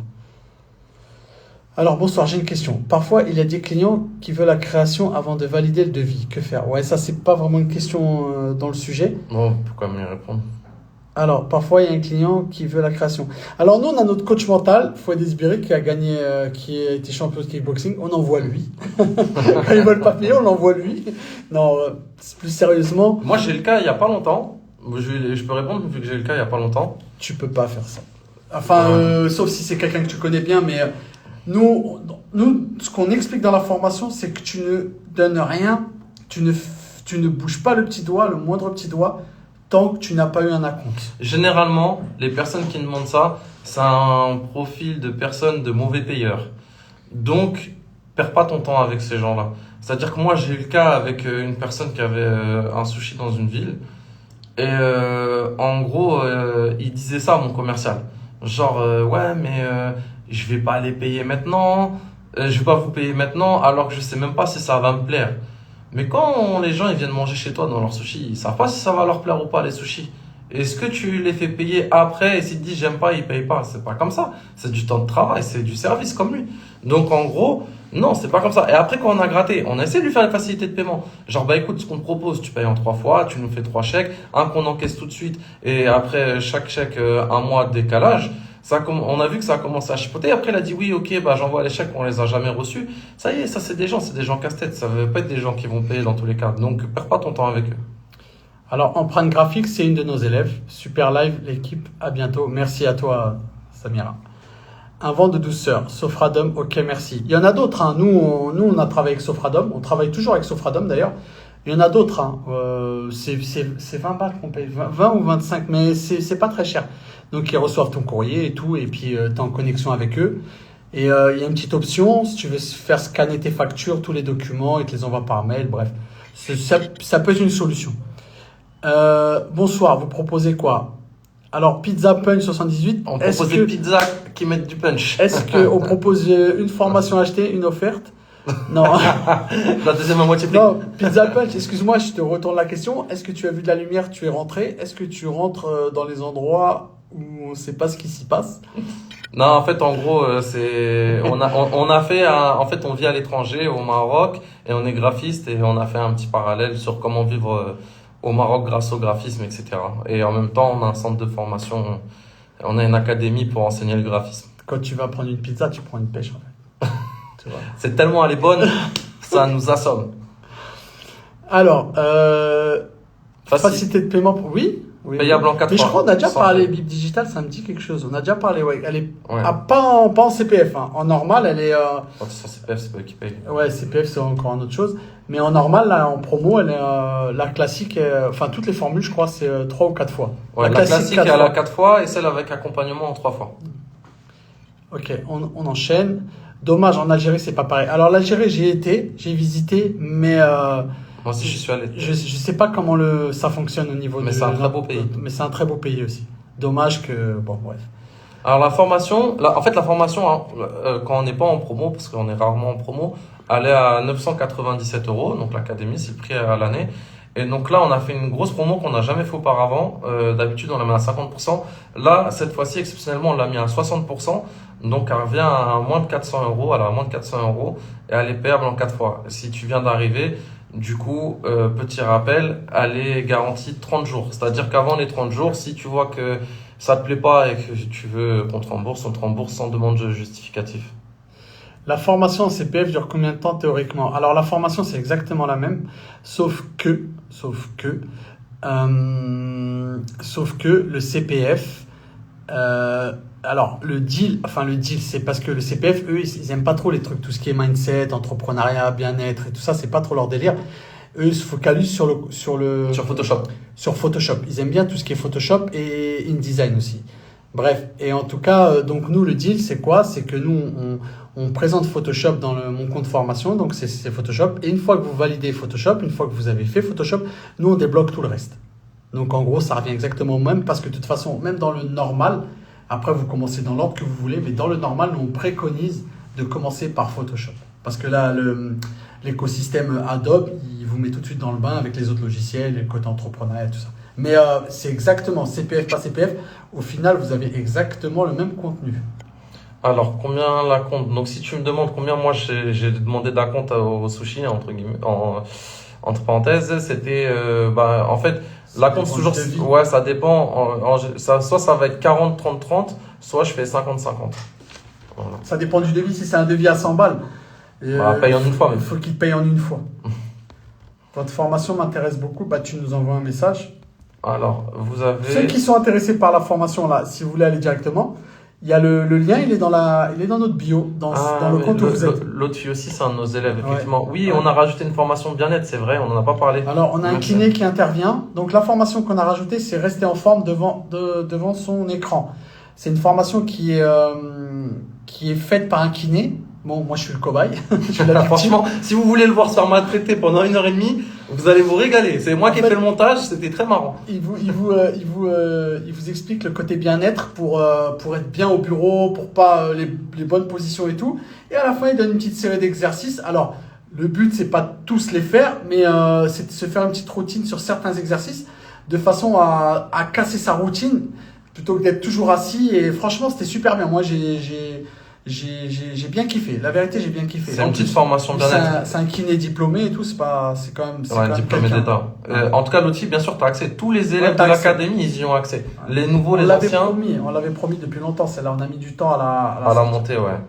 Alors bonsoir, j'ai une question. Parfois, il y a des clients qui veulent la création avant de valider le devis. Que faire? Ouais, ça, c'est pas vraiment une question dans le sujet. Bon, pourquoi me répondre? Alors, parfois, il y a un client qui veut la création. Alors, nous, on a notre coach mental, Fouad Esbiri, qui a gagné, qui a été champion de kickboxing. On envoie lui. Quand ils veulent pas payer, on envoie lui. Non, plus sérieusement, Moi, j'ai le cas il y a pas longtemps. Je peux répondre vu que j'ai le cas il y a pas longtemps. tu peux pas faire ça. Enfin, sauf si c'est quelqu'un que tu connais bien, mais nous, ce qu'on explique dans la formation, c'est que tu ne donnes rien, tu ne bouges pas le petit doigt, le moindre petit doigt, tant que tu n'as pas eu un acompte. Généralement, les personnes qui demandent ça, c'est un profil de personnes de mauvais payeurs. Donc, perds pas ton temps avec ces gens-là. C'est-à-dire que moi, j'ai eu le cas avec une personne qui avait un sushi dans une ville. Et en gros, il disait ça à mon commercial. Genre, ouais, mais je vais pas les payer maintenant. Je vais pas vous payer maintenant alors que je sais même pas si ça va me plaire. Mais quand les gens ils viennent manger chez toi dans leur sushi, ils savent pas si ça va leur plaire ou pas les sushis. Est-ce que tu les fais payer après et s'ils te disent j'aime pas, ils payent pas? C'est pas comme ça. C'est du temps de travail, c'est du service comme lui. Donc en gros, non, c'est pas comme ça. Et après quand on a gratté, on a essayé de lui faire une facilité de paiement. Genre bah écoute, ce qu'on te propose, tu payes en 3 fois, tu nous fais 3 chèques, un qu'on encaisse tout de suite et après chaque chèque un mois de décalage. On a vu que ça a commencé à chipoter. Après, il a dit oui, ok, bah j'envoie les chèques, on les a jamais reçus. Ça y est, ça c'est des gens casse-tête. Ça veut pas être des gens qui vont payer dans tous les cas. Donc perds pas ton temps avec eux. Alors, Empreinte Graphique, c'est une de nos élèves. Super live, l'équipe. À bientôt. Merci à toi, Samira. Un vent de douceur. Sofradom, ok, merci. Il y en a d'autres. Hein. Nous, on a travaillé avec Sofradom. On travaille toujours avec Sofradom d'ailleurs. Il y en a d'autres. Hein. C'est 20 balles qu'on paye. 20 ou 25, mais c'est pas très cher. Donc, ils reçoivent ton courrier et tout. Et puis, tu es en connexion avec eux. Et il y a une petite option. Si tu veux faire scanner tes factures, tous les documents, ils te les envoient par mail. Bref, ça peut être une solution. Bonsoir, vous proposez quoi? Alors, Pizza Punch 78. On propose des pizzas qui mettent du punch. Est-ce qu'on propose une formation achetée, une offerte? Non. La deuxième à moitié prix. Non, Pizza Punch, excuse-moi, je te retourne la question. Est-ce que tu as vu de la lumière, tu es rentré? Est-ce que tu rentres dans les endroits où on ne sait pas ce qui s'y passe? Non, en fait, en gros, on a fait en fait, on vit à l'étranger, au Maroc, et on est graphiste, et on a fait un petit parallèle sur comment vivre au Maroc grâce au graphisme, etc. Et en même temps, on a un centre de formation, on a une académie pour enseigner le graphisme. Quand tu vas prendre une pizza, tu prends une pêche, en fait. Tu vois. C'est tellement elle est bonne, ça nous assomme. Alors, facilité de paiement, oui. Payable en 4 fois. Mais je crois qu'on a déjà Sans parlé, frais. Bip Digital, ça me dit quelque chose. On a déjà parlé, ouais. Elle est Ouais. pas en CPF. Hein. En normal, elle est. Quand c'est sur CPF, c'est pas eux qui payent. Ouais, CPF, c'est encore une autre chose. Mais en normal, là, en promo, elle est la classique. Enfin, toutes les formules, je crois, c'est 3 ou 4 fois. Ouais, la classique, elle a 4 fois et celle avec accompagnement en 3 fois. Ok, on enchaîne. Dommage, en Algérie, c'est pas pareil. Alors, l'Algérie, j'y ai été, j'ai visité, mais. Moi aussi, je suis allé. Je sais pas comment ça fonctionne au niveau Mais c'est un très beau pays. Mais c'est un très beau pays aussi. Dommage que. Bon, bref. Alors la formation, en fait la formation, hein, quand on n'est pas en promo, parce qu'on est rarement en promo, elle est à 997 €, donc l'académie, c'est le prix à l'année. Et donc là, on a fait une grosse promo qu'on n'a jamais fait auparavant. D'habitude, on la met à 50%. Là, cette fois-ci, exceptionnellement, on l'a mis à 60%. Donc, elle revient à moins de 400 €. Elle est à moins de 400 € et elle est payable en 4 fois. Si tu viens d'arriver, du coup, petit rappel, elle est garantie 30 jours. C'est-à-dire qu'avant les 30 jours, si tu vois que ça te plaît pas et que tu veux qu'on te rembourse, on te rembourse sans demande de justificatif. La formation en CPF dure combien de temps théoriquement? Alors, la formation, c'est exactement la même, sauf que le CPF, alors le deal, c'est parce que le CPF, eux, ils aiment pas trop les trucs, tout ce qui est mindset, entrepreneuriat, bien-être et tout ça, c'est pas trop leur délire. Eux, ils se focalisent sur Photoshop. Sur Photoshop. Ils aiment bien tout ce qui est Photoshop et InDesign aussi. Bref, et en tout cas, donc nous, le deal, c'est quoi? C'est que nous, on présente Photoshop dans mon compte formation, donc c'est Photoshop. Et une fois que vous validez Photoshop, une fois que vous avez fait Photoshop, nous, on débloque tout le reste. Donc en gros, ça revient exactement au même, parce que de toute façon, même dans le normal, après vous commencez dans l'ordre que vous voulez, mais dans le normal, nous, on préconise de commencer par Photoshop. Parce que là, l'écosystème Adobe, il vous met tout de suite dans le bain avec les autres logiciels, le côté entrepreneuriat et tout ça. Mais c'est exactement CPF, pas CPF. Au final, vous avez exactement le même contenu. Alors, combien la compte? Donc, si tu me demandes combien moi j'ai demandé de la compte au sushi, entre guillemets, entre parenthèses, c'était, en fait, la compte, c'est toujours, ouais, ça dépend. Soit ça va être 40-30-30, soit je fais 50-50. Voilà. Ça dépend du devis. Si c'est un devis à 100 balles, Paye en une fois, il faut qu'il paye en une fois. Votre formation m'intéresse beaucoup. Bah, tu nous envoies un message. Alors, vous avez. Ceux qui sont intéressés par la formation, là, si vous voulez aller directement, il y a le lien, il est dans notre bio, dans le compte où vous êtes. L'autre fille aussi, c'est un de nos élèves, effectivement. Ouais. Oui, on a rajouté une formation bien-être, c'est vrai, on n'en a pas parlé. Alors, on a un kiné qui intervient. Donc, la formation qu'on a rajoutée, c'est rester en forme devant son écran. C'est une formation qui est faite par un kiné. Bon, moi, je suis le cobaye. Franchement, si vous voulez le voir se faire maltraiter pendant 1h30, vous allez vous régaler. C'est moi qui ai fait le montage, c'était très marrant. Il vous explique le côté bien-être pour être bien au bureau, pour pas les bonnes positions et tout. Et à la fin, il donne une petite série d'exercices. Alors, le but, c'est pas tous les faire, mais c'est de se faire une petite routine sur certains exercices de façon à casser sa routine plutôt que d'être toujours assis. Et franchement, c'était super bien. Moi, j'ai bien kiffé. La vérité, j'ai bien kiffé. C'est une petite formation bien-être. C'est un kiné diplômé et tout. C'est quand même diplômé d'État. En tout cas, l'outil, bien sûr, tu as accès. Tous les élèves de l'académie, ils y ont accès. Les nouveaux, les anciens. On l'avait promis depuis longtemps. On a mis du temps à la montée, ouais.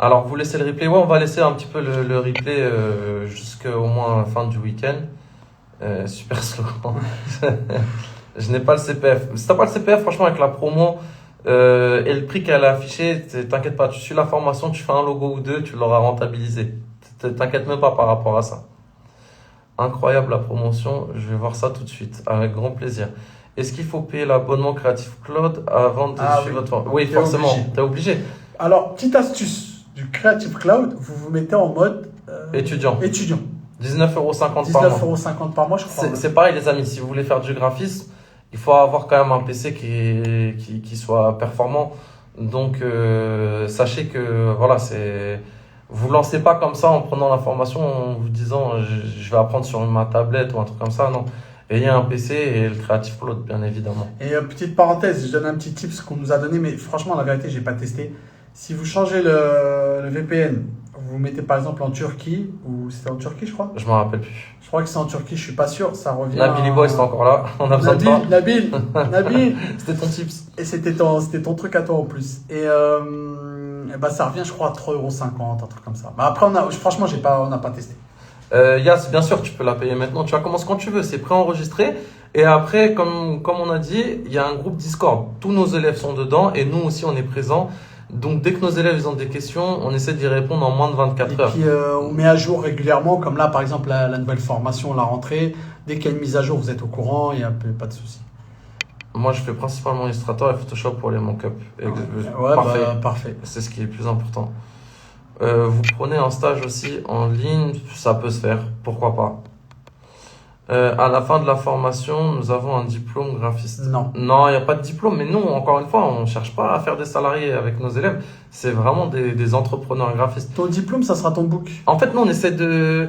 Alors, vous laissez le replay. Ouais, on va laisser un petit peu le replay jusqu'au moins fin du week-end. Super slogan. Je n'ai pas le CPF. Si t'as pas le CPF, franchement, avec la promo et le prix qu'elle a affiché, t'inquiète pas, tu suis la formation, tu fais un logo ou deux, tu l'auras rentabilisé. T'inquiète même pas par rapport à ça. Incroyable la promotion, je vais voir ça tout de suite, avec grand plaisir. Est-ce qu'il faut payer l'abonnement Creative Cloud avant de suivre votre formation? Oui, forcément, t'es obligé. Alors, petite astuce du Creative Cloud, vous vous mettez en mode étudiant. 19,50€ par mois. 19,50€ par mois, je crois. C'est pareil, les amis, si vous voulez faire du graphisme, il faut avoir quand même un PC qui soit performant. Donc, sachez que voilà, vous lancez pas comme ça en prenant la formation en vous disant je vais apprendre sur ma tablette ou un truc comme ça. Non, ayez un PC et le Creative Cloud, bien évidemment. Et petite parenthèse, je donne un petit tips qu'on nous a donné, mais franchement, la vérité, j'ai pas testé. Si vous changez le VPN, vous mettez par exemple en Turquie, ou c'était en Turquie, je crois. Je m'en rappelle plus. Je crois que c'est en Turquie, je suis pas sûr, ça revient. Nabil Boy, c'est encore là. On a besoin de toi. Nabil. C'était ton tips. Et c'était ton truc à toi en plus. Et ça revient, je crois, à 3,50€, un truc comme ça. Mais après, franchement, on n'a pas testé. Yas, bien sûr, tu peux la payer maintenant. Tu vas commencer quand tu veux. C'est préenregistré. Et après, comme on a dit, il y a un groupe Discord. Tous nos élèves sont dedans et nous aussi, on est présents. Donc, dès que nos élèves ils ont des questions, on essaie d'y répondre en moins de 24 heures. Et puis, on met à jour régulièrement, comme là, par exemple, la nouvelle formation, la rentrée. Dès qu'il y a une mise à jour, vous êtes au courant, il n'y a pas de souci. Moi, je fais principalement Illustrator et Photoshop pour les mock-up. Ouais, parfait. Parfait. C'est ce qui est le plus important. Vous prenez un stage aussi en ligne, ça peut se faire, pourquoi pas. À la fin de la formation, nous avons un diplôme graphiste. Non, il n'y a pas de diplôme, mais nous, encore une fois, on ne cherche pas à faire des salariés avec nos élèves. C'est vraiment des entrepreneurs graphistes. Ton diplôme, ça sera ton book. En fait, nous, on essaie de...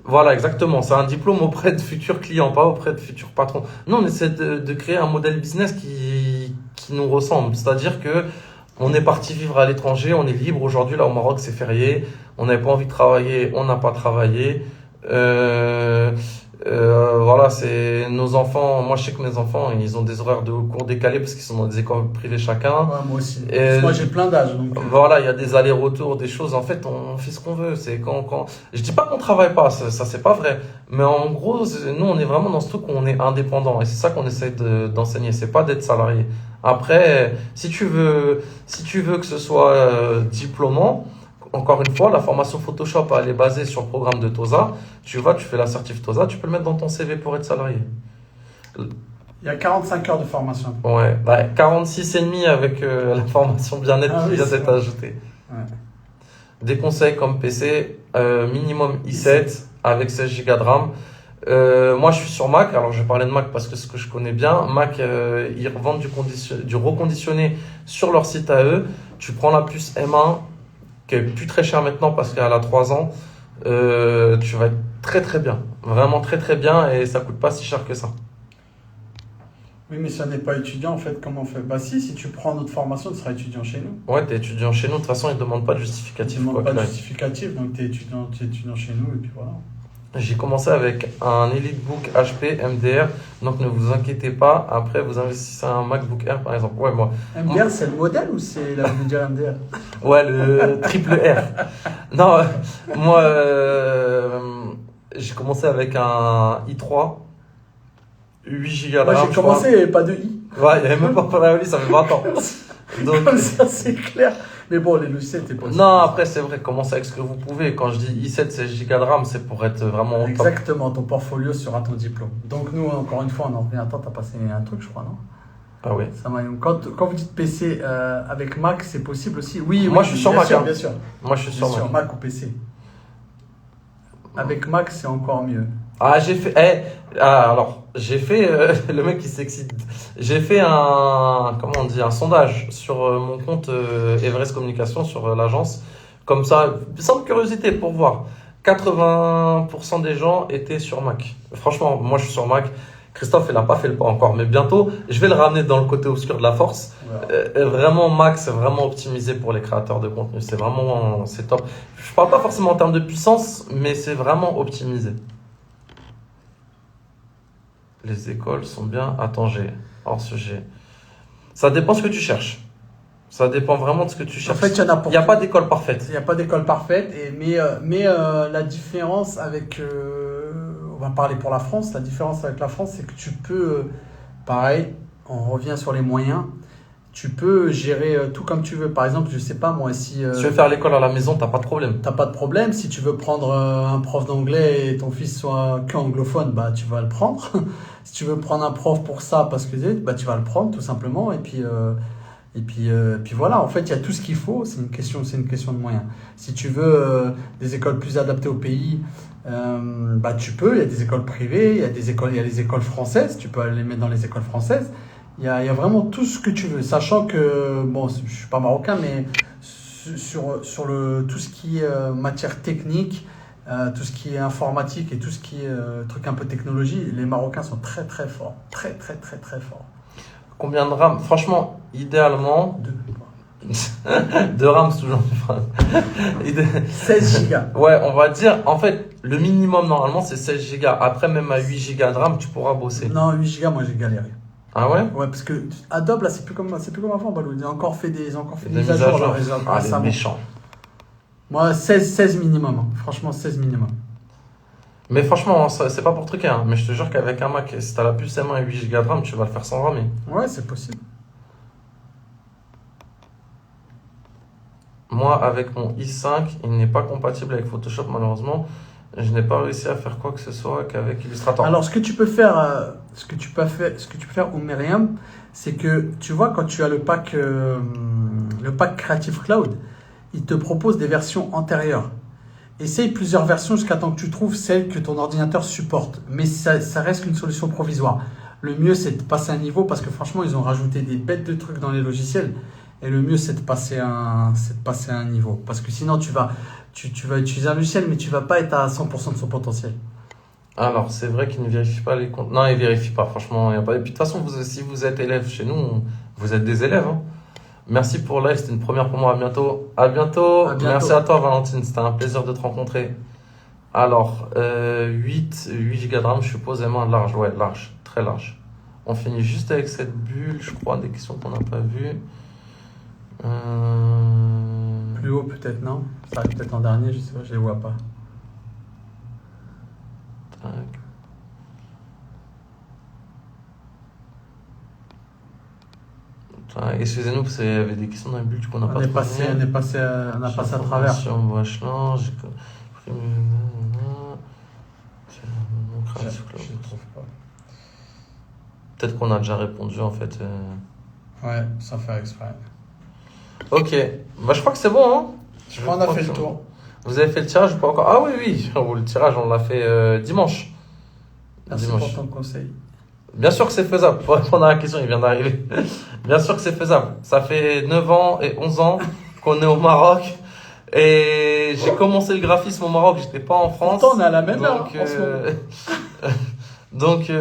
Voilà, exactement. C'est un diplôme auprès de futurs clients, pas auprès de futurs patrons. Nous, on essaie de créer un modèle business qui nous ressemble. C'est-à-dire que on est parti vivre à l'étranger, on est libre. Aujourd'hui, là, au Maroc, c'est férié. On n'avait pas envie de travailler, on n'a pas travaillé. Voilà, c'est nos enfants. Moi, je sais que mes enfants, ils ont des horaires de cours décalés parce qu'ils sont dans des écoles privées chacun. Ouais, moi aussi. Moi, j'ai plein d'âges. Donc... Voilà, il y a des allers-retours, des choses. En fait, on fait ce qu'on veut. C'est quand... Je dis pas qu'on travaille pas, ça c'est pas vrai. Mais en gros, nous, on est vraiment dans ce truc où on est indépendant. Et c'est ça qu'on essaie d'enseigner. C'est pas d'être salarié. Après, si tu veux que ce soit diplômant, encore une fois, la formation Photoshop, elle est basée sur le programme de TOSA. Tu fais la certif TOSA, tu peux le mettre dans ton CV pour être salarié. Il y a 45 heures de formation. Ouais, 46,5 avec la formation bien-être qui vient d'être ajoutée. Ouais. Des conseils comme PC, minimum i7 avec 16 Go de RAM. Moi, je suis sur Mac. Alors, je vais parler de Mac parce que c'est ce que je connais bien. Mac, ils revendent du reconditionné sur leur site à eux. Tu prends la puce M1, qui est plus très chère maintenant parce qu'elle a 3 ans. Tu vas être très très bien. Vraiment très très bien et ça coûte pas si cher que ça. Oui, mais si on n'est pas étudiant, en fait, comment on fait? Bah si tu prends notre formation, tu seras étudiant chez nous. Ouais, t'es étudiant chez nous. De toute façon, ils ne demandent pas de Tu justificatif, ne quoi demandes pas qu'il de arrive. justificatif, donc tu es étudiant chez nous, et puis voilà. J'ai commencé avec un EliteBook HP MDR, donc ne vous inquiétez pas. Après, vous investissez un MacBook Air, par exemple. Ouais, MDR, c'est le modèle ou c'est la média MDR? ouais, le triple R. Non, moi, j'ai commencé avec un i3, 8 Go de Moi, RAM, j'ai je crois. commencé, il n'y avait pas de i. Ouais, il n'y avait même pas Parallel, ça fait 20 ans. Donc, Comme ça, c'est clair. Mais bon, les logiciels, t'es pas. non, après, c'est vrai, commencez avec ce que vous pouvez. Quand je dis i7, 16 Go de RAM, c'est pour être vraiment au top. Exactement, ton portfolio sera ton diplôme. Donc, nous, encore une fois, on en revient. Attends, t'as passé un truc, je crois, non? Ah oui. Quand vous dites PC avec Mac, c'est possible aussi? Oui, Moi, oui, je suis sur bien Mac, sûr, hein. bien sûr. Moi, je suis Bien sur sûr, Mac. Mac ou PC. Avec Mac, c'est encore mieux. Ah, j'ai fait. Alors, j'ai fait. Le mec qui s'excite. J'ai fait un. Comment on dit? Un sondage sur mon compte Everest Communication, sur l'agence. Comme ça, sans curiosité pour voir. 80% des gens étaient sur Mac. Franchement, moi, je suis sur Mac. Christophe, il n'a pas fait le pas encore, mais bientôt, je vais le ramener dans le côté obscur de la force. Voilà. Vraiment, Mac, c'est vraiment optimisé pour les créateurs de contenu. C'est vraiment, c'est top. Je parle pas forcément en termes de puissance, mais c'est vraiment optimisé. Les écoles sont bien à Tanger, hors sujet. Ça dépend ce que tu cherches. Ça dépend vraiment de ce que tu En cherches. fait, il y en a pour Il n'y a tout. pas d'école parfaite. Il n'y a pas d'école parfaite, mais la différence avec, on va parler pour la France, la différence avec la France, c'est que tu peux, pareil, on revient sur les moyens, tu peux gérer tout comme tu veux. Par exemple, je sais pas moi, si Si tu veux faire l'école à la maison, t'as pas de problème. t'as pas de problème, si tu veux prendre un prof d'anglais et ton fils soit qu'anglophone, bah tu vas le prendre. Si tu veux prendre un prof pour ça, parce que bah tu vas le prendre tout simplement, et puis voilà, en fait, il y a tout ce qu'il faut, c'est une question de moyens. Si tu veux des écoles plus adaptées au pays, bah tu peux, il y a des écoles privées, il y a les écoles françaises, tu peux aller les mettre dans les écoles françaises. Il y a vraiment tout ce que tu veux, sachant que, bon, je suis pas marocain, mais sur tout ce qui est matière technique, tout ce qui est informatique et tout ce qui est truc un peu technologie, les Marocains sont très très forts, très très très très forts. Combien de RAM? Franchement, idéalement, de RAM, c'est toujours une phrase. 16 gigas. Ouais, on va dire, en fait, le minimum normalement c'est 16 Go. Après, même à 8 Go de RAM, tu pourras bosser. Non, 8 gigas, moi j'ai galéré. Ah ouais? Ouais, parce que Adobe, là, c'est plus comme avant, Balou. Ils ont encore fait des Des mises à jour. là, Ah, les récemment. méchants. Moi, 16 minimum. Hein. Franchement, 16 minimum. Mais franchement, c'est pas pour truquer, hein. Mais je te jure qu'avec un Mac, si t'as la puce M1 et 8 Go de RAM, tu vas le faire sans ramer. Ouais, c'est possible. Moi, avec mon i5, il n'est pas compatible avec Photoshop, malheureusement. Je n'ai pas réussi à faire quoi que ce soit qu'avec Illustrator. Alors, ce que tu peux faire, au Myriam, c'est que tu vois, quand tu as le pack Creative Cloud, il te propose des versions antérieures. Essaye plusieurs versions jusqu'à temps que tu trouves celle que ton ordinateur supporte. Mais ça reste qu'une solution provisoire. Le mieux, c'est de passer un niveau parce que franchement, ils ont rajouté des bêtes de trucs dans les logiciels. Et le mieux, c'est de passer un niveau. Parce que sinon, tu vas utiliser un logiciel, mais tu vas pas être à 100% de son potentiel. Alors, c'est vrai qu'il ne vérifie pas les comptes. Non, il ne vérifie pas, franchement. Il y a pas... Et puis, de toute façon, si vous êtes élève chez nous, vous êtes des élèves. Hein. Merci pour live, c'était une première pour moi. À bientôt. À bientôt. Merci à toi, Valentine. C'était un plaisir de te rencontrer. Alors, 8 Go de RAM, je suppose, M1 large. Ouais, large. Très large. On finit juste avec cette bulle, je crois, des questions qu'on n'a pas vues. Plus haut, peut-être, non? Ça arrive peut-être en dernier, je sais pas, je les vois pas. Tac. Excusez-nous, parce qu'il y avait des questions dans la bulle, du coup, on n'a pas On a passé à travers. Peut-être qu'on a déjà répondu en fait. Ouais, sans faire exprès. Ok, bah, je crois que c'est bon. Hein. Je crois qu'on a fait le tour. Vous avez fait le tirage ou pas encore? Ah oui, le tirage on l'a fait dimanche. Merci pour ton conseil. Bien sûr que c'est faisable. Pour répondre à la question, il vient d'arriver. Bien sûr que c'est faisable. Ça fait 9 ans et 11 ans qu'on est au Maroc. Et j'ai commencé le graphisme au Maroc, j'étais pas en France. Pourtant, on est à la même heure. Donc, Donc,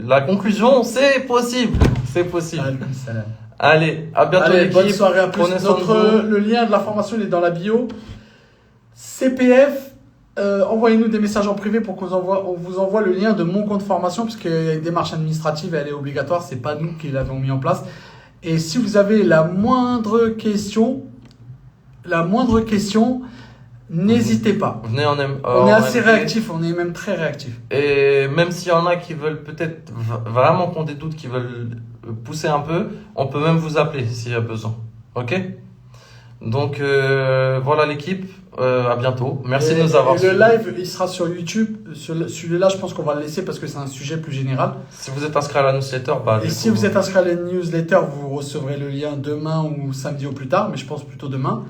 la conclusion, c'est possible. C'est possible. Alaykoum salam. Allez, à bientôt Allez, bonne l'équipe. soirée à plus. Prenez soin de vous. Le lien de la formation il est dans la bio. CPF, envoyez-nous des messages en privé pour on vous envoie le lien de mon compte formation, parce qu'il y a une démarche administrative, elle est obligatoire, c'est pas nous qui l'avons mis en place. Et si vous avez la moindre question, n'hésitez pas. Venez On est assez MP. réactif, on est même très réactif. Et même s'il y en a qui veulent peut-être vraiment qui ont des doutes, qui veulent pousser un peu, on peut même vous appeler s'il y a besoin. Ok? Donc voilà l'équipe. À bientôt. Merci de nous avoir Le suivis. live, il sera sur YouTube. Celui-là, je pense qu'on va le laisser parce que c'est un sujet plus général. Si vous êtes inscrit à la newsletter, bah, Et si vous êtes inscrit à la newsletter, vous recevrez le lien demain ou samedi au plus tard, mais je pense plutôt demain.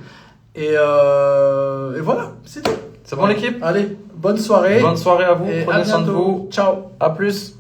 Et voilà, c'est tout. C'est bon l'équipe? Allez, bonne soirée. Bonne soirée à vous. Et Prenez à soin de bientôt. vous. Ciao. À plus.